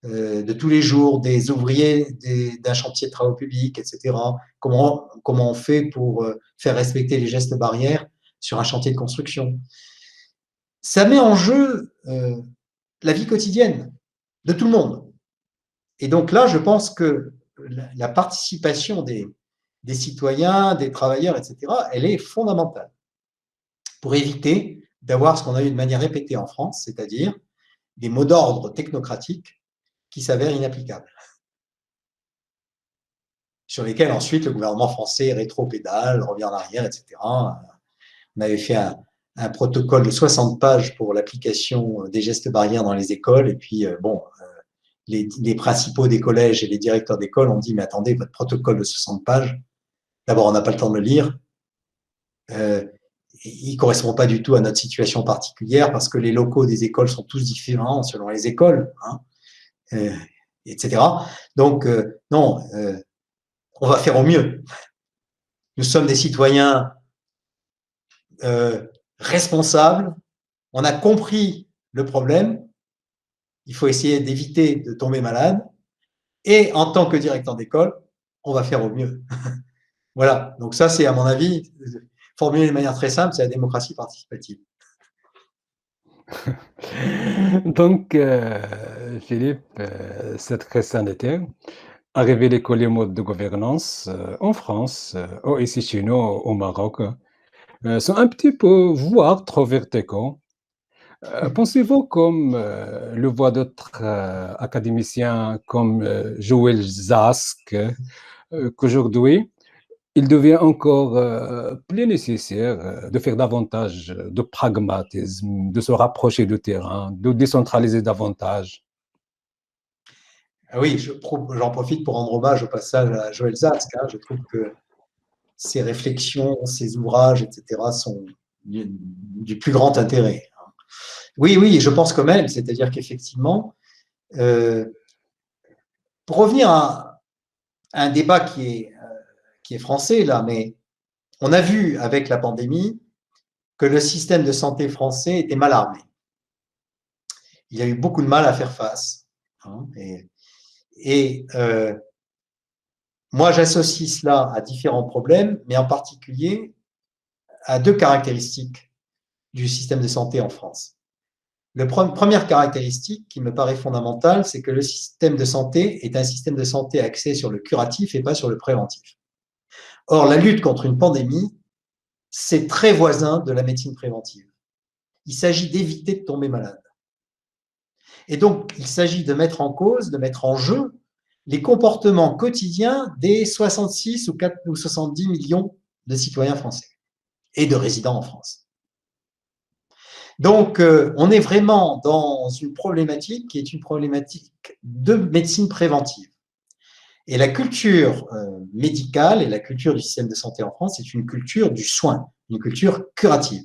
S2: de tous les jours, des ouvriers d'un chantier de travaux publics, etc. Comment on fait pour faire respecter les gestes barrières sur un chantier de construction? Ça met en jeu la vie quotidienne de tout le monde. Et donc là, je pense que la participation des citoyens, des travailleurs, etc., elle est fondamentale. pour éviter d'avoir ce qu'on a eu de manière répétée en France, c'est-à-dire des mots d'ordre technocratiques qui s'avèrent inapplicables, sur lesquels ensuite le gouvernement français rétro-pédale, revient en arrière, etc. On avait fait un protocole de 60 pages pour l'application des gestes barrières dans les écoles, et puis les principaux des collèges et les directeurs d'école ont dit « mais attendez, votre protocole de 60 pages, d'abord on n'a pas le temps de le lire, il ne correspond pas du tout à notre situation particulière parce que les locaux des écoles sont tous différents selon les écoles, hein, etc. Donc, non, on va faire au mieux. Nous sommes des citoyens responsables, on a compris le problème, il faut essayer d'éviter de tomber malade, et en tant que directeur d'école, on va faire au mieux. Voilà, donc ça c'est à mon avis, formulé de manière très simple, c'est la démocratie participative.
S1: Donc, Philippe, cette crise sanitaire a révélé que les modes de gouvernance en France, ou ici chez nous, au Maroc, sont un petit peu, voire trop verticaux. Pensez-vous, comme le voient d'autres académiciens comme Joël Zask, qu'aujourd'hui, il devient encore plus nécessaire de faire davantage de pragmatisme, de se rapprocher du terrain, de décentraliser davantage?
S2: Oui, j'en profite pour rendre hommage au passage à Joël Zask. Hein. Je trouve que ses réflexions, ses ouvrages, etc., sont du plus grand intérêt. Oui, oui, je pense quand même, c'est-à-dire qu'effectivement, pour revenir à un débat qui est français, là, mais on a vu avec la pandémie que le système de santé français était mal armé. Il a eu beaucoup de mal à faire face. Hein, moi, j'associe cela à différents problèmes, mais en particulier à deux caractéristiques du système de santé en France. La première caractéristique qui me paraît fondamentale, c'est que le système de santé est un système de santé axé sur le curatif et pas sur le préventif. Or, la lutte contre une pandémie, c'est très voisin de la médecine préventive. Il s'agit d'éviter de tomber malade. Et donc, il s'agit de mettre en cause, de mettre en jeu les comportements quotidiens des 66 ou 70 millions de citoyens français et de résidents en France. Donc, on est vraiment dans une problématique qui est une problématique de médecine préventive. Et la culture médicale et la culture du système de santé en France, c'est une culture du soin, une culture curative.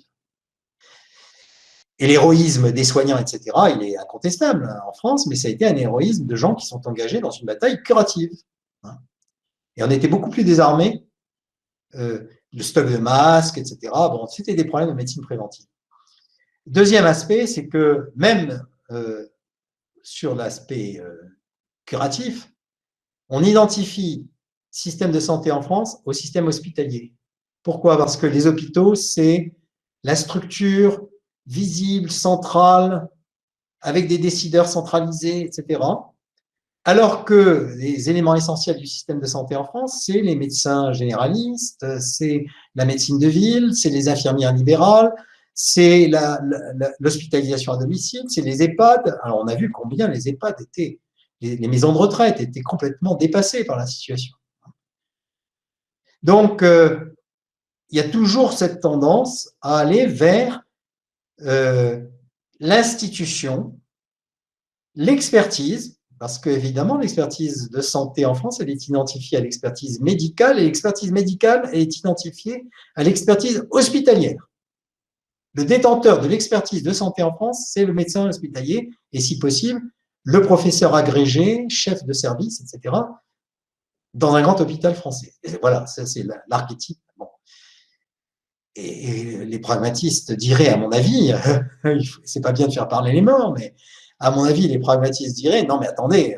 S2: Et l'héroïsme des soignants, etc., il est incontestable en France, mais ça a été un héroïsme de gens qui sont engagés dans une bataille curative. Et on était beaucoup plus désarmés, le stock de masques, etc. Bon, c'était des problèmes de médecine préventive. Deuxième aspect, c'est que même sur l'aspect curatif, on identifie système de santé en France au système hospitalier. Pourquoi? Parce que les hôpitaux, c'est la structure visible, centrale, avec des décideurs centralisés, etc. Alors que les éléments essentiels du système de santé en France, c'est les médecins généralistes, c'est la médecine de ville, c'est les infirmières libérales, c'est l'hospitalisation à domicile, c'est les EHPAD. Alors, on a vu combien les EHPAD étaient, les maisons de retraite étaient complètement dépassées par la situation. Donc, il y a toujours cette tendance à aller vers l'institution, l'expertise, parce qu'évidemment, l'expertise de santé en France, elle est identifiée à l'expertise médicale, et l'expertise médicale est identifiée à l'expertise hospitalière. Le détenteur de l'expertise de santé en France, c'est le médecin hospitalier, et si possible, le professeur agrégé, chef de service, etc., dans un grand hôpital français. Et voilà, ça c'est l'archétype. Bon. Et les pragmatistes diraient, à mon avis, c'est pas bien de faire parler les morts, mais à mon avis, les pragmatistes diraient, non mais attendez,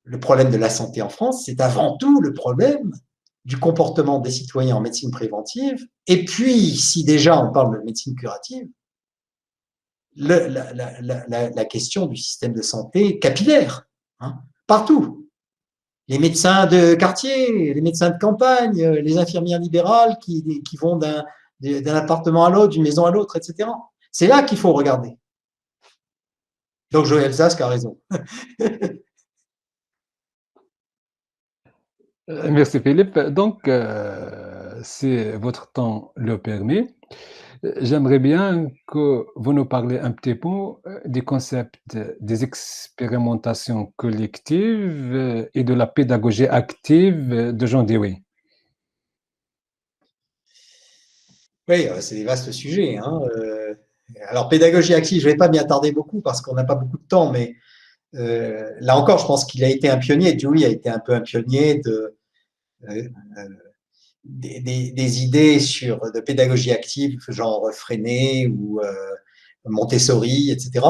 S2: le problème de la santé en France, c'est avant tout le problème du comportement des citoyens en médecine préventive, et puis, si déjà on parle de médecine curative, la question du système de santé capillaire, hein, partout. Les médecins de quartier, les médecins de campagne, les infirmières libérales qui vont d'un appartement à l'autre, d'une maison à l'autre, etc. C'est là qu'il faut regarder. Donc Joël Zask a raison.
S1: Merci Philippe. Donc, si votre temps le permet, j'aimerais bien que vous nous parlez un petit peu des concepts des expérimentations collectives et de la pédagogie active de John Dewey.
S2: Oui, c'est des vastes sujets. Hein. Alors, pédagogie active, je ne vais pas m'y attarder beaucoup parce qu'on n'a pas beaucoup de temps, mais là encore, je pense qu'il a été un pionnier. Dewey a été un peu un pionnier des idées de pédagogie active, genre Freinet ou Montessori, etc.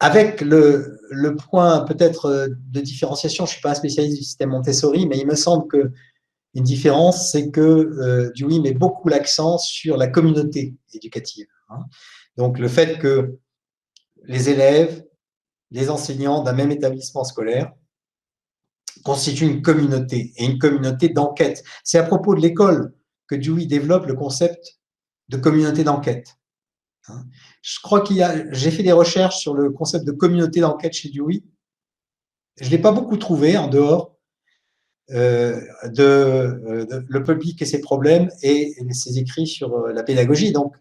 S2: Avec le point peut-être de différenciation, je ne suis pas un spécialiste du système Montessori, mais il me semble que une différence, c'est que Dewey met beaucoup l'accent sur la communauté éducative. Hein. Donc le fait que les élèves, les enseignants d'un même établissement scolaire constituent une communauté, et une communauté d'enquête. C'est à propos de l'école que Dewey développe le concept de communauté d'enquête. Je crois j'ai fait des recherches sur le concept de communauté d'enquête chez Dewey. Je ne l'ai pas beaucoup trouvé en dehors le public et ses problèmes et ses écrits sur la pédagogie. Donc,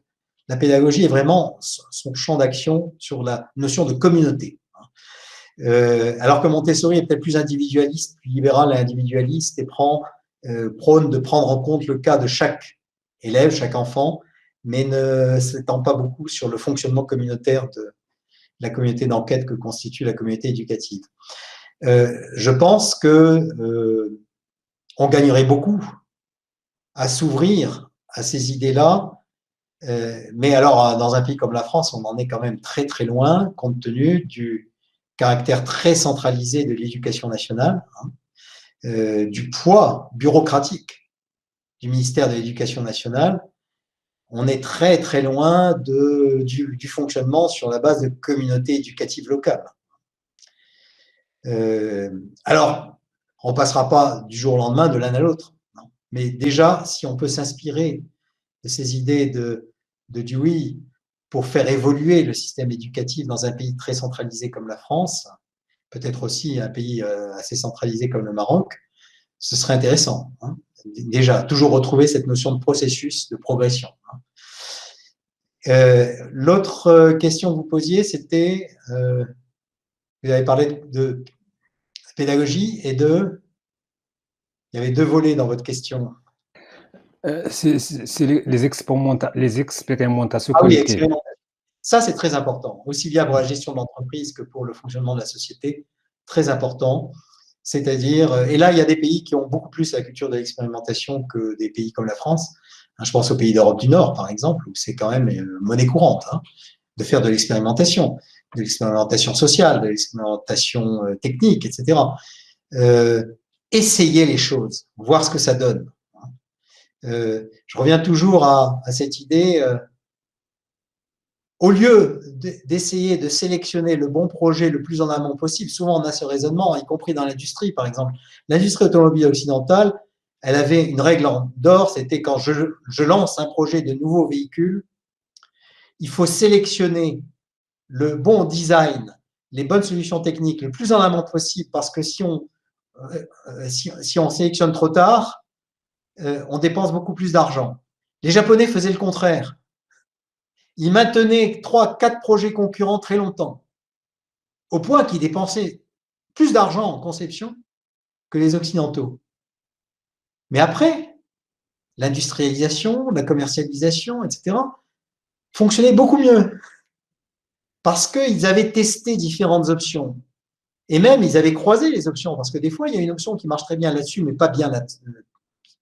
S2: la pédagogie est vraiment son champ d'action sur la notion de communauté. Alors que Montessori est peut-être plus individualiste, plus libéral et individualiste et prône de prendre en compte le cas de chaque élève, chaque enfant, mais ne s'étend pas beaucoup sur le fonctionnement communautaire de la communauté d'enquête que constitue la communauté éducative. Je pense que on gagnerait beaucoup à s'ouvrir à ces idées-là, mais alors dans un pays comme la France, on en est quand même très très loin, compte tenu du caractère très centralisé de l'éducation nationale, hein, du poids bureaucratique du ministère de l'Éducation nationale. On est très très loin du fonctionnement sur la base de communautés éducatives locales. Alors, on ne passera pas du jour au lendemain de l'un à l'autre. Mais déjà, si on peut s'inspirer de ces idées de Dewey pour faire évoluer le système éducatif dans un pays très centralisé comme la France, peut-être aussi un pays assez centralisé comme le Maroc, ce serait intéressant. Hein. Déjà, toujours retrouver cette notion de processus, de progression. L'autre question que vous posiez, c'était, vous avez parlé de pédagogie et il y avait deux volets dans votre question.
S1: C'est les expérimentations
S2: Ah oui,
S1: collectives.
S2: expérimentation. Ça, c'est très important, aussi bien pour la gestion de l'entreprise que pour le fonctionnement de la société, très important. C'est-à-dire, et là, il y a des pays qui ont beaucoup plus la culture de l'expérimentation que des pays comme la France. Je pense aux pays d'Europe du Nord, par exemple, où c'est quand même monnaie courante de faire de l'expérimentation sociale, de l'expérimentation technique, etc. Essayer les choses, voir ce que ça donne. Je reviens toujours à cette idée, au lieu d'essayer de sélectionner le bon projet le plus en amont possible, souvent on a ce raisonnement, y compris dans l'industrie, par exemple. L'industrie automobile occidentale, elle avait une règle d'or, c'était quand je lance un projet de nouveau véhicule, il faut sélectionner le bon design, les bonnes solutions techniques le plus en amont possible, parce que si on sélectionne trop tard, on dépense beaucoup plus d'argent. Les Japonais faisaient le contraire. Ils maintenaient 3-4 projets concurrents très longtemps, au point qu'ils dépensaient plus d'argent en conception que les Occidentaux. Mais après, l'industrialisation, la commercialisation, etc., fonctionnait beaucoup mieux, parce qu'ils avaient testé différentes options. Et même, ils avaient croisé les options, parce que des fois, il y a une option qui marche très bien là-dessus, mais pas bien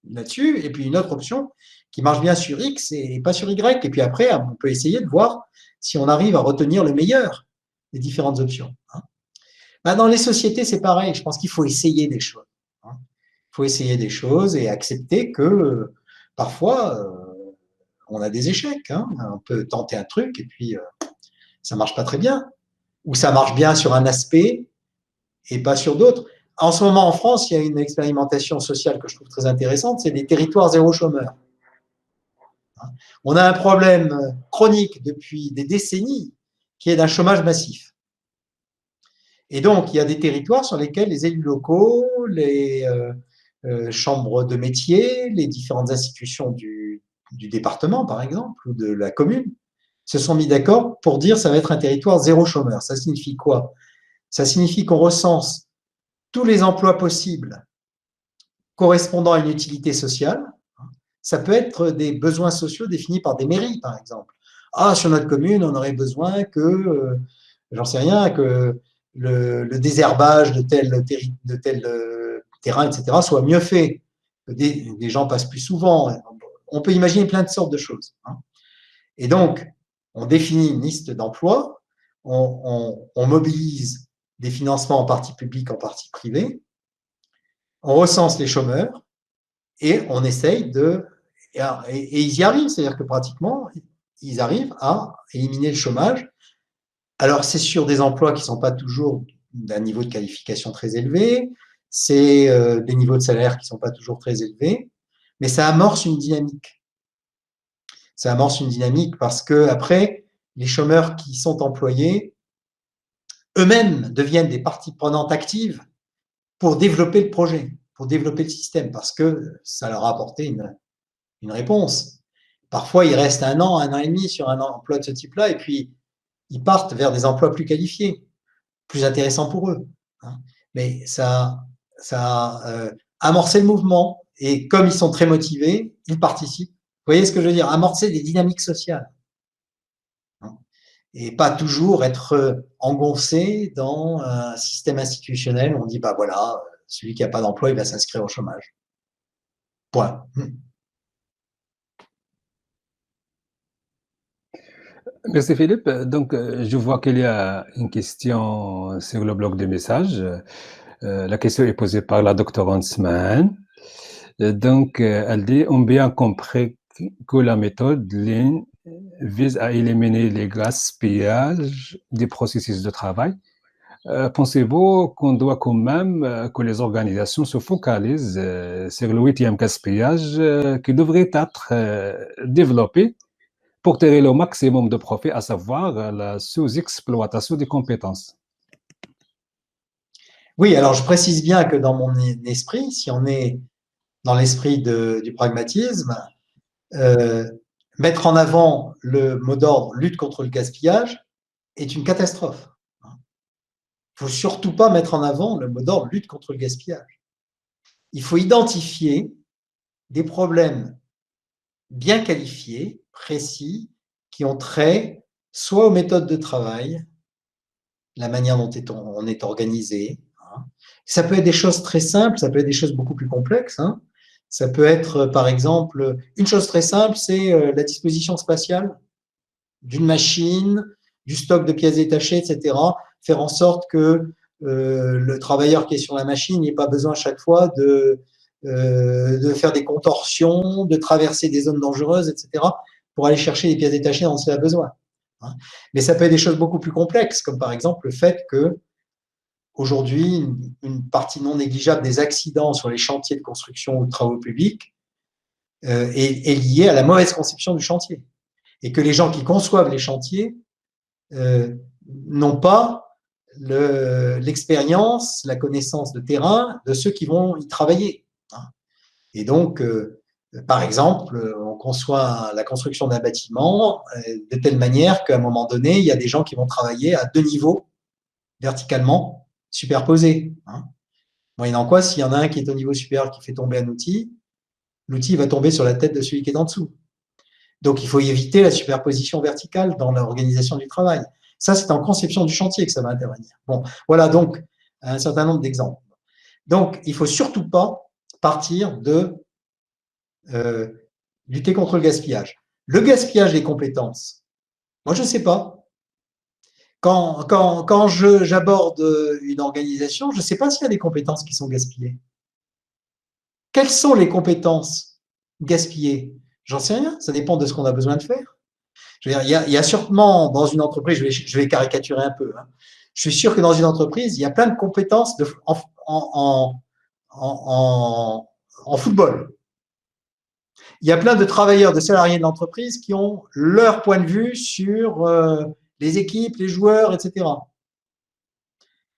S2: là-dessus, et puis une autre option qui marche bien sur X et pas sur Y. Et puis après, on peut essayer de voir si on arrive à retenir le meilleur des différentes options. Dans les sociétés, c'est pareil. Je pense qu'il faut essayer des choses. Il faut essayer des choses et accepter que parfois, on a des échecs. On peut tenter un truc et puis ça marche pas très bien. Ou ça marche bien sur un aspect et pas sur d'autres. En ce moment, en France, il y a une expérimentation sociale que je trouve très intéressante, c'est des territoires zéro chômeur. On a un problème chronique depuis des décennies qui est d'un chômage massif. Et donc, il y a des territoires sur lesquels les élus locaux, les chambres de métiers, les différentes institutions du département, par exemple, ou de la commune, se sont mis d'accord pour dire que ça va être un territoire zéro chômeur. Ça signifie quoi? Ça signifie qu'on recense tous les emplois possibles correspondant à une utilité sociale. Ça peut être des besoins sociaux définis par des mairies, par exemple. Ah, sur notre commune, on aurait besoin que, j'en sais rien, que le désherbage de tel terrain, etc., soit mieux fait, que des gens passent plus souvent. On peut imaginer plein de sortes de choses. Et donc, on définit une liste d'emplois, on mobilise des financements en partie publics, en partie privés, on recense les chômeurs et on essaye de… Et ils y arrivent, c'est-à-dire que pratiquement, ils arrivent à éliminer le chômage. Alors, c'est sur des emplois qui ne sont pas toujours d'un niveau de qualification très élevé, c'est des niveaux de salaire qui ne sont pas toujours très élevés, mais ça amorce une dynamique. Ça amorce une dynamique parce que après, les chômeurs qui sont employés eux-mêmes deviennent des parties prenantes actives pour développer le projet, pour développer le système, parce que ça leur a apporté une réponse. Parfois, ils restent un an et demi sur un emploi de ce type-là, et puis ils partent vers des emplois plus qualifiés, plus intéressants pour eux. Mais ça a amorcé le mouvement, et comme ils sont très motivés, ils participent. Vous voyez ce que je veux dire? Amorcer des dynamiques sociales. Et pas toujours être engoncé dans un système institutionnel où on dit, bah voilà, celui qui n'a pas d'emploi, il va s'inscrire au chômage. Point.
S1: Merci Philippe. Donc, je vois qu'il y a une question sur le bloc de messages. La question est posée par la doctorante Sman. Donc, elle dit, on bien compris que la méthode Lean vise à éliminer les gaspillages des processus de travail. Pensez-vous qu'on doit quand même que les organisations se focalisent sur le huitième gaspillage qui devrait être développé pour tirer le maximum de profit, à savoir la sous-exploitation des compétences?
S2: Oui, alors je précise bien que dans mon esprit, si on est dans l'esprit du pragmatisme, mettre en avant le mot d'ordre lutte contre le gaspillage est une catastrophe. Il ne faut surtout pas mettre en avant le mot d'ordre lutte contre le gaspillage. Il faut identifier des problèmes bien qualifiés, précis, qui ont trait soit aux méthodes de travail, la manière dont on est organisé. Ça peut être des choses très simples, ça peut être des choses beaucoup plus complexes. Ça peut être, par exemple, une chose très simple, c'est la disposition spatiale d'une machine, du stock de pièces détachées, etc. Faire en sorte que le travailleur qui est sur la machine n'ait pas besoin à chaque fois de faire des contorsions, de traverser des zones dangereuses, etc., pour aller chercher les pièces détachées dont il a besoin. Mais ça peut être des choses beaucoup plus complexes, comme par exemple le fait que aujourd'hui, une partie non négligeable des accidents sur les chantiers de construction ou de travaux publics est liée à la mauvaise conception du chantier. Et que les gens qui conçoivent les chantiers n'ont pas l'expérience, la connaissance de terrain de ceux qui vont y travailler. Et donc, par exemple, on conçoit la construction d'un bâtiment de telle manière qu'à un moment donné, il y a des gens qui vont travailler à 2 niveaux verticalement superposés. Moyennant quoi, s'il y en a un qui est au niveau supérieur qui fait tomber un outil, l'outil va tomber sur la tête de celui qui est en dessous. Donc, il faut éviter la superposition verticale dans l'organisation du travail. Ça, c'est en conception du chantier que ça va intervenir. Bon, voilà donc un certain nombre d'exemples. Donc, il ne faut surtout pas partir de lutter contre le gaspillage. Le gaspillage des compétences, moi, je ne sais pas. Quand j'aborde une organisation, je ne sais pas s'il y a des compétences qui sont gaspillées. Quelles sont les compétences gaspillées? J'en sais rien, ça dépend de ce qu'on a besoin de faire. Je veux dire, il y a sûrement dans une entreprise, je vais caricaturer un peu, je suis sûr que dans une entreprise, il y a plein de compétences en football. il y a plein de travailleurs, de salariés de l'entreprise qui ont leur point de vue sur les équipes, les joueurs, etc.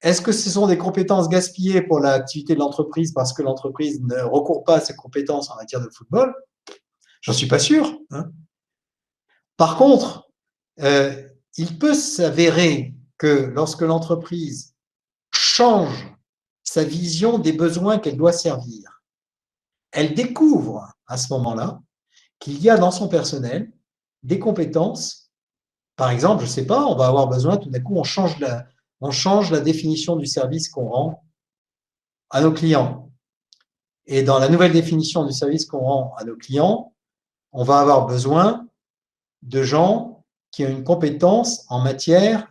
S2: Est-ce que ce sont des compétences gaspillées pour l'activité de l'entreprise parce que l'entreprise ne recourt pas à ses compétences en matière de football? J'en suis pas sûr. Hein. Par contre, il peut s'avérer que lorsque l'entreprise change sa vision des besoins qu'elle doit servir, elle découvre à ce moment-là qu'il y a dans son personnel des compétences. Par exemple, je ne sais pas, on va avoir besoin, tout d'un coup, on change la définition du service qu'on rend à nos clients. Et dans la nouvelle définition du service qu'on rend à nos clients, on va avoir besoin de gens qui ont une compétence en matière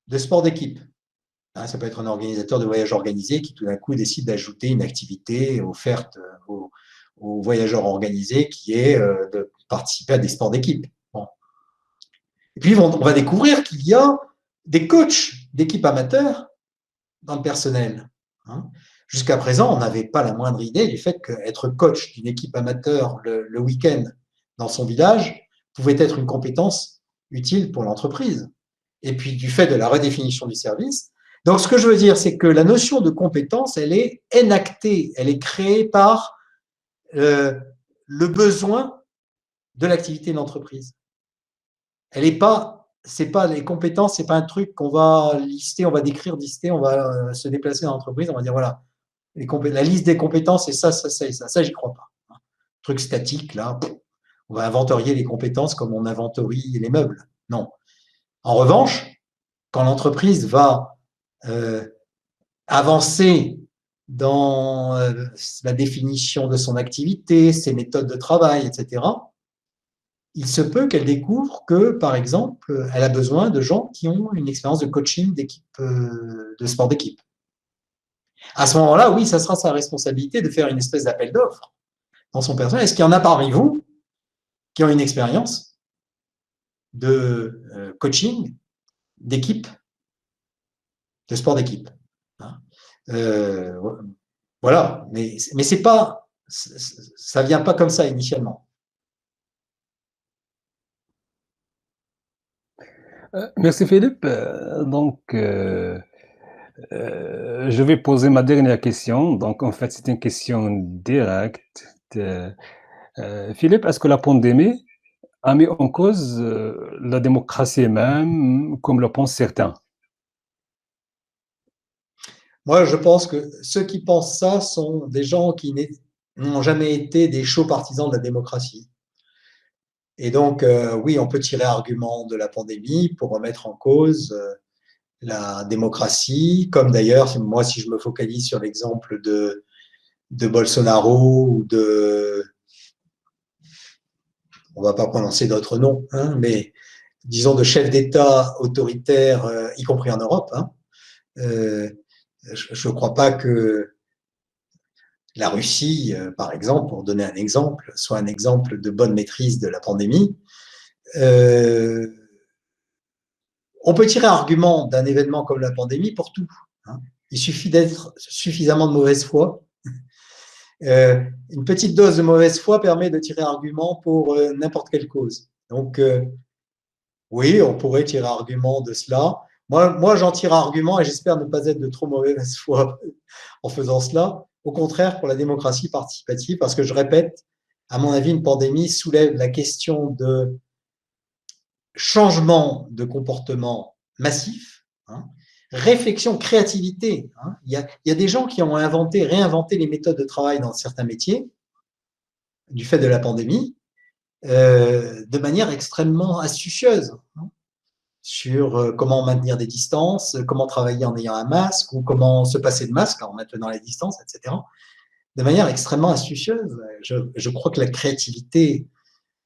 S2: de sport d'équipe. Ça peut être un organisateur de voyage organisé qui tout d'un coup décide d'ajouter une activité offerte aux voyageurs organisés qui est de participer à des sports d'équipe. Bon. Et puis on va découvrir qu'il y a des coachs d'équipes amateurs dans le personnel. Hein. Jusqu'à présent, on n'avait pas la moindre idée du fait qu'être coach d'une équipe amateur le week-end dans son village pouvait être une compétence utile pour l'entreprise. Et puis du fait de la redéfinition du service. Donc ce que je veux dire, c'est que la notion de compétence, elle est énactée, elle est créée par le besoin de l'activité de l'entreprise. Elle n'est pas, c'est pas les compétences, c'est pas un truc qu'on va lister, on va décrire, lister, on va se déplacer dans l'entreprise, on va dire voilà, la liste des compétences, c'est ça, ça, ça et ça. Ça, j'y crois pas. Truc statique, là, on va inventorier les compétences comme on inventorie les meubles. Non. En revanche, quand l'entreprise va avancer dans la définition de son activité, ses méthodes de travail, etc., il se peut qu'elle découvre que, par exemple, elle a besoin de gens qui ont une expérience de coaching d'équipe, de sport d'équipe. À ce moment-là, oui, ça sera sa responsabilité de faire une espèce d'appel d'offres dans son personnel. Est-ce qu'il y en a parmi vous qui ont une expérience de coaching d'équipe, de sport d'équipe? Voilà, mais c'est pas, ça vient pas comme ça initialement.
S1: Merci Philippe. Je vais poser ma dernière question. Donc, en fait, c'est une question directe. Philippe, est-ce que la pandémie a mis en cause la démocratie même, comme le pensent certains?
S2: Moi, je pense que ceux qui pensent ça sont des gens qui n'ont jamais été des chauds partisans de la démocratie. Et donc, oui, on peut tirer argument de la pandémie pour remettre en cause la démocratie, comme d'ailleurs, moi, si je me focalise sur l'exemple de Bolsonaro ou on ne va pas prononcer d'autres noms, hein, mais disons de chefs d'État autoritaires, y compris en Europe, hein, je ne crois pas que la Russie, par exemple, pour donner un exemple, soit un exemple de bonne maîtrise de la pandémie. On peut tirer argument d'un événement comme la pandémie pour tout. Hein. Il suffit d'être suffisamment de mauvaise foi. Une petite dose de mauvaise foi permet de tirer argument pour n'importe quelle cause. Donc, oui, on pourrait tirer argument de cela. Moi j'en tire argument et j'espère ne pas être de trop mauvaise foi en faisant cela. Au contraire, pour la démocratie participative, parce que je répète, à mon avis, une pandémie soulève la question de changement de comportement massif, hein, réflexion, créativité. Hein. Il y a des gens qui ont réinventé les méthodes de travail dans certains métiers du fait de la pandémie de manière extrêmement astucieuse. Hein, sur comment maintenir des distances, comment travailler en ayant un masque ou comment se passer de masque en maintenant les distances, etc. De manière extrêmement astucieuse. Je crois que la créativité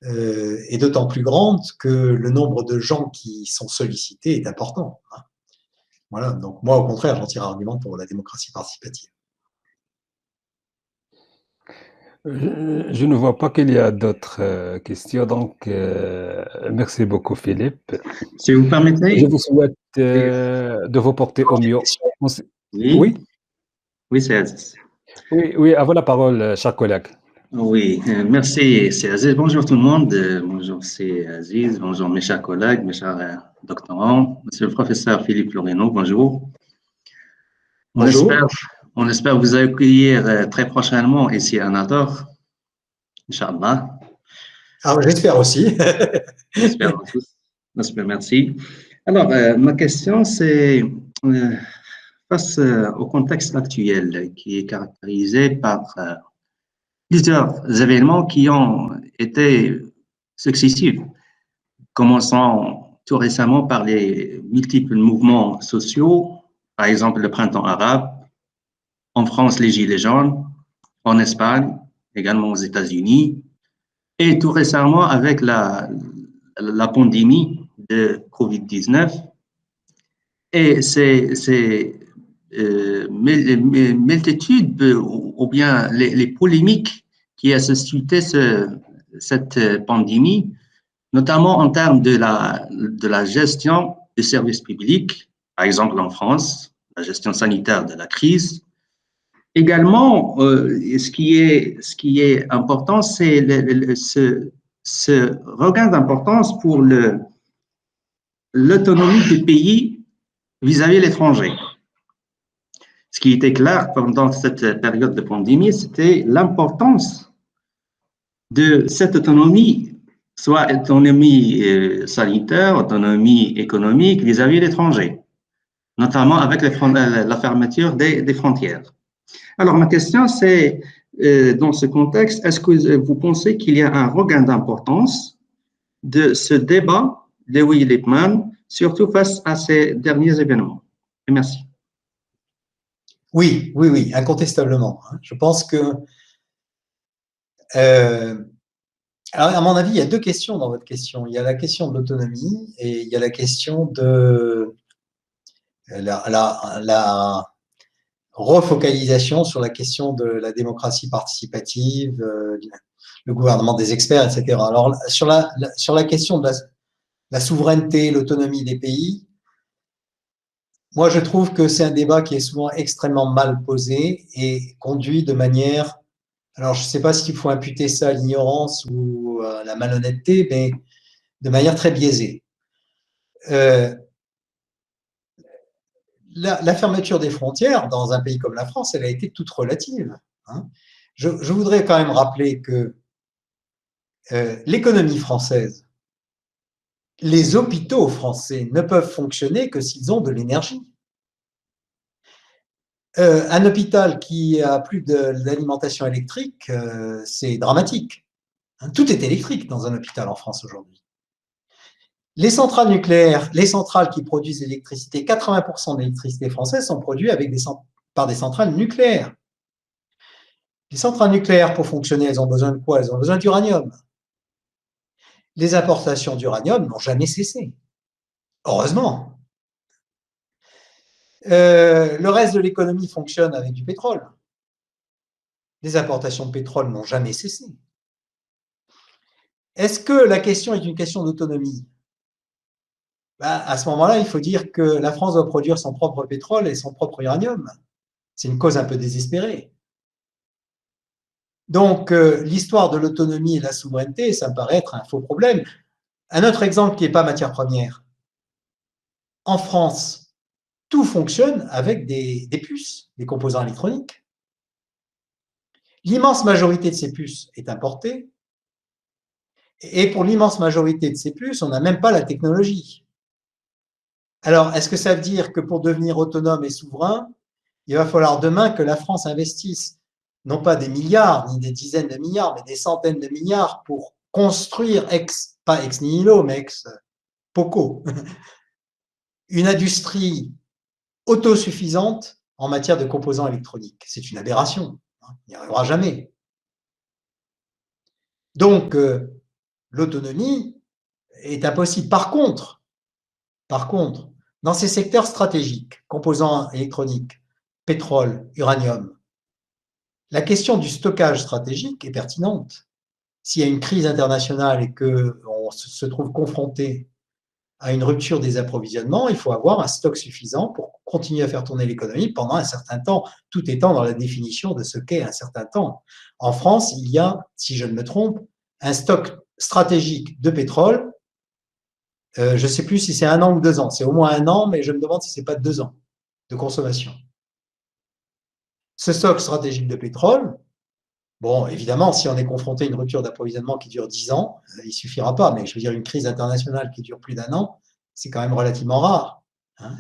S2: est d'autant plus grande que le nombre de gens qui sont sollicités est important. Hein. Voilà, donc moi, au contraire, j'en tire argument pour la démocratie participative.
S1: Je ne vois pas qu'il y a d'autres questions, donc merci beaucoup Philippe.
S3: Si vous permettez.
S1: Je vous souhaite de vous porter au mieux.
S3: Oui,
S1: Oui,
S3: oui, c'est Aziz.
S1: oui, oui, à vous la parole, cher collègue.
S3: Oui, merci, c'est Aziz. Bonjour tout le monde. Bonjour, c'est Aziz. Bonjour mes chers collègues, mes chers doctorants. Monsieur le professeur Philippe Loreno, bonjour. On espère,
S2: Bonjour.
S3: on espère vous accueillir très prochainement ici à Nador, Inch'Allah.
S2: Ah, j'espère aussi.
S3: J'espère tous. J'espère, merci. Alors, ma question, c'est face au contexte actuel qui est caractérisé par plusieurs événements qui ont été successifs, commençant tout récemment par les multiples mouvements sociaux, par exemple le printemps arabe, en France les Gilets jaunes, en Espagne, également aux États-Unis, et tout récemment avec la pandémie de Covid-19. Et c'est multitude ou bien les polémiques qui a suscité cette pandémie, notamment en termes de la gestion des services publics, par exemple en France, la gestion sanitaire de la crise. Également, ce qui est important, c'est ce regain d'importance pour l'autonomie des pays vis-à-vis de l'étranger. Ce qui était clair pendant cette période de pandémie, c'était l'importance de cette autonomie, soit autonomie sanitaire, autonomie économique vis-à-vis de l'étranger, notamment avec la fermeture des frontières. Alors, ma question, c'est, dans ce contexte, est-ce que vous pensez qu'il y a un regain d'importance de ce débat de Will Lippmann, surtout face à ces derniers événements? Et merci.
S2: Oui, oui, oui, incontestablement. Je pense que, alors à mon avis, il y a deux questions dans votre question. Il y a la question de l'autonomie et il y a la question de la refocalisation sur la question de la démocratie participative, le gouvernement des experts, etc. Alors, sur la question de la souveraineté, l'autonomie des pays, moi, je trouve que c'est un débat qui est souvent extrêmement mal posé et conduit de manière… Alors, je ne sais pas s'il faut imputer ça à l'ignorance ou à la malhonnêteté, mais de manière très biaisée. La fermeture des frontières dans un pays comme la France, elle a été toute relative. Hein. Je voudrais quand même rappeler que l'économie française, les hôpitaux français ne peuvent fonctionner que s'ils ont de l'énergie. Un hôpital qui a plus d'alimentation électrique, c'est dramatique. Hein. Tout est électrique dans un hôpital en France aujourd'hui. Les centrales nucléaires, les centrales qui produisent l'électricité, 80% de l'électricité française sont produites par des centrales nucléaires. Les centrales nucléaires, pour fonctionner, elles ont besoin de quoi? Elles ont besoin d'uranium. Les importations d'uranium n'ont jamais cessé. Heureusement. Le reste de l'économie fonctionne avec du pétrole. Les importations de pétrole n'ont jamais cessé. Est-ce que la question est une question d'autonomie? À ce moment-là, il faut dire que la France doit produire son propre pétrole et son propre uranium. C'est une cause un peu désespérée. Donc, l'histoire de l'autonomie et de la souveraineté, ça me paraît être un faux problème. Un autre exemple qui n'est pas matière première. En France, tout fonctionne avec des puces, des composants électroniques. L'immense majorité de ces puces est importée. Et pour l'immense majorité de ces puces, on n'a même pas la technologie. Alors, est-ce que ça veut dire que pour devenir autonome et souverain, il va falloir demain que la France investisse non pas des milliards, ni des dizaines de milliards, mais des centaines de milliards pour construire, pas ex nihilo, mais ex poco, une industrie autosuffisante en matière de composants électroniques? C'est une aberration. Il n'y arrivera jamais. Donc, l'autonomie est impossible. Par contre, dans ces secteurs stratégiques, composants électroniques, pétrole, uranium, la question du stockage stratégique est pertinente. S'il y a une crise internationale et qu'on se trouve confronté à une rupture des approvisionnements, il faut avoir un stock suffisant pour continuer à faire tourner l'économie pendant un certain temps, tout étant dans la définition de ce qu'est un certain temps. En France, il y a, si je ne me trompe, un stock stratégique de pétrole. Je ne sais plus si c'est 1 an ou 2 ans. C'est au moins 1 an, mais je me demande si ce n'est pas 2 ans de consommation. Ce stock stratégique de pétrole, bon, évidemment, si on est confronté à une rupture d'approvisionnement qui dure 10 ans, il ne suffira pas, mais je veux dire, une crise internationale qui dure plus d'1 an, c'est quand même relativement rare.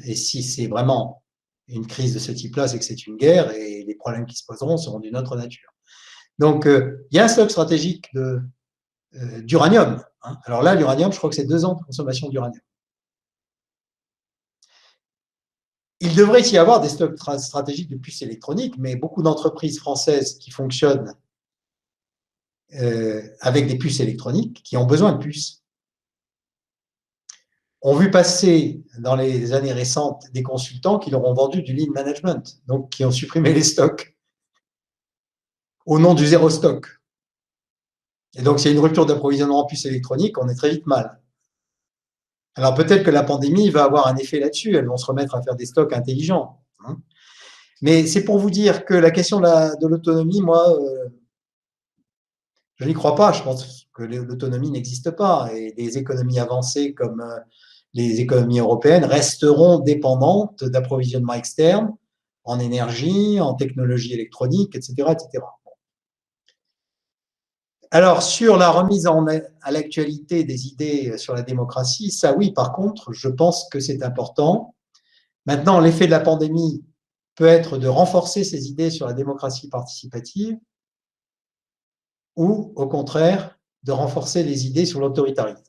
S2: Et si c'est vraiment une crise de ce type-là, c'est que c'est une guerre et les problèmes qui se poseront seront d'une autre nature. Donc, il y a un stock stratégique d'uranium. Alors là, l'uranium, je crois que c'est 2 ans de consommation d'uranium. Il devrait y avoir des stocks stratégiques de puces électroniques, mais beaucoup d'entreprises françaises qui fonctionnent avec des puces électroniques, qui ont besoin de puces, ont vu passer dans les années récentes des consultants qui leur ont vendu du lean management, donc qui ont supprimé les stocks au nom du zéro stock. Et donc, s'il y a une rupture d'approvisionnement en puces électroniques, on est très vite mal. Alors, peut-être que la pandémie va avoir un effet là-dessus, elles vont se remettre à faire des stocks intelligents. Mais c'est pour vous dire que la question de l'autonomie, moi, je n'y crois pas. Je pense que l'autonomie n'existe pas. Et les économies avancées comme les économies européennes resteront dépendantes d'approvisionnement externe en énergie, en technologie électronique, etc., etc. Alors, sur la remise à l'actualité des idées sur la démocratie, ça oui, par contre, je pense que c'est important. Maintenant, l'effet de la pandémie peut être de renforcer ces idées sur la démocratie participative ou, au contraire, de renforcer les idées sur l'autoritarisme.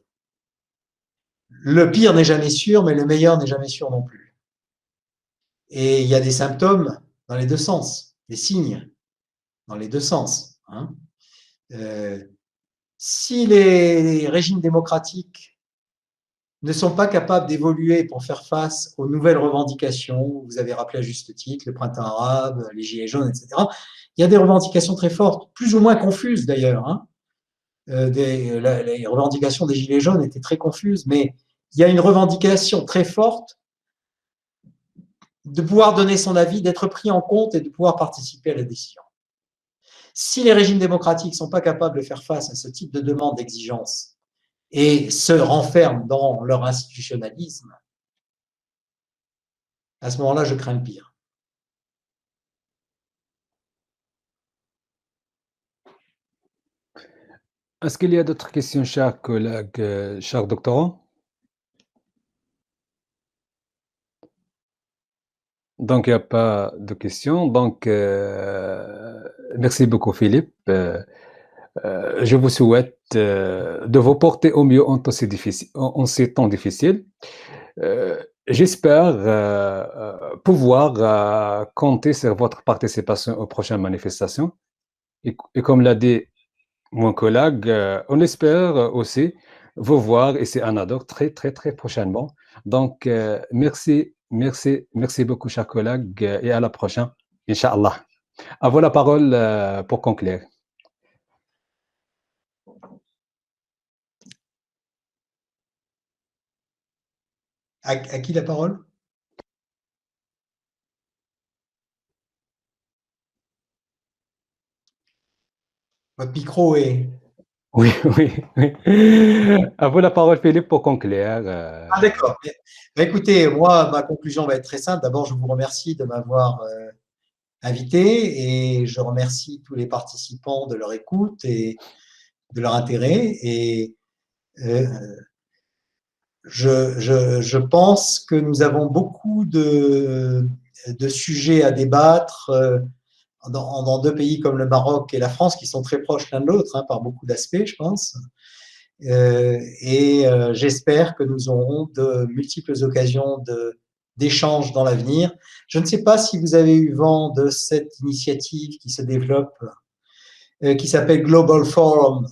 S2: Le pire n'est jamais sûr, mais le meilleur n'est jamais sûr non plus. Et il y a des symptômes dans les deux sens, des signes dans les deux sens. Si les régimes démocratiques ne sont pas capables d'évoluer pour faire face aux nouvelles revendications, vous avez rappelé à juste titre le printemps arabe, les gilets jaunes, etc., il y a des revendications très fortes, plus ou moins confuses d'ailleurs. Les revendications des gilets jaunes étaient très confuses, mais il y a une revendication très forte de pouvoir donner son avis, d'être pris en compte et de pouvoir participer à la décision. Si les régimes démocratiques ne sont pas capables de faire face à ce type de demande d'exigence et se renferment dans leur institutionnalisme, à ce moment-là, je crains le pire.
S1: Est-ce qu'il y a d'autres questions, chers collègues, chers doctorants? Donc, il n'y a pas de questions. Donc, merci beaucoup, Philippe. Je vous souhaite de vous porter au mieux en ces temps difficiles. J'espère pouvoir compter sur votre participation aux prochaines manifestations. Et comme l'a dit mon collègue, on espère aussi vous voir ici à Nador très, très, très prochainement. Donc, merci beaucoup, chers collègues, et à la prochaine, Inch'Allah. À vous la parole pour conclure.
S2: À qui la parole? Votre micro est…
S1: Oui. À vous la parole, Philippe, pour conclure.
S2: Ah, d'accord. Écoutez, moi, ma conclusion va être très simple. D'abord, je vous remercie de m'avoir invité et je remercie tous les participants de leur écoute et de leur intérêt. Et je pense que nous avons beaucoup de sujets à débattre dans deux pays comme le Maroc et la France qui sont très proches l'un de l'autre par beaucoup d'aspects, je pense. J'espère que nous aurons de multiples occasions d'échanges dans l'avenir. Je ne sais pas si vous avez eu vent de cette initiative qui se développe, qui s'appelle Global Forum.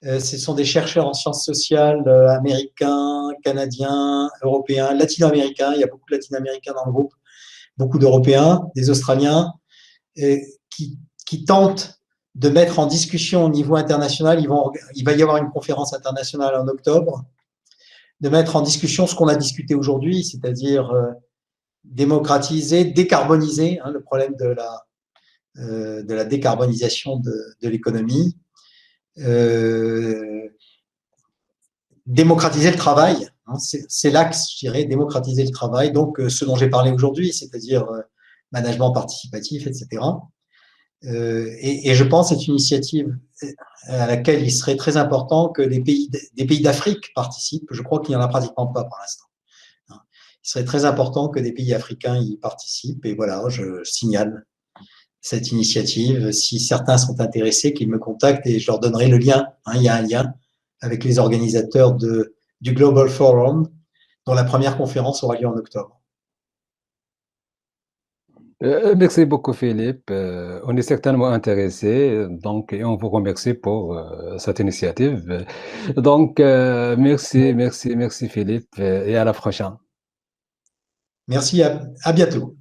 S2: Ce sont des chercheurs en sciences sociales américains, canadiens, européens, latino-américains. Il y a beaucoup de latino-américains dans le groupe, beaucoup d'Européens, des Australiens, qui tentent de mettre en discussion au niveau international. Il va y avoir une conférence internationale en octobre de mettre en discussion ce qu'on a discuté aujourd'hui, c'est-à-dire démocratiser, décarboniser, hein, le problème de la décarbonisation de l'économie, démocratiser le travail, hein, c'est l'axe, je dirais, démocratiser le travail, donc ce dont j'ai parlé aujourd'hui, c'est-à-dire management participatif, etc. Et je pense que c'est une initiative à laquelle il serait très important que des pays d'Afrique participent. Je crois qu'il n'y en a pratiquement pas pour l'instant. Il serait très important que des pays africains y participent. Et voilà, je signale cette initiative. Si certains sont intéressés, qu'ils me contactent et je leur donnerai le lien. Hein, il y a un lien avec les organisateurs du Global Forum, dont la première conférence aura lieu en octobre.
S1: Merci beaucoup, Philippe. On est certainement intéressé, donc, et on vous remercie pour cette initiative. Donc, merci, Philippe, et à la prochaine.
S2: Merci, à bientôt.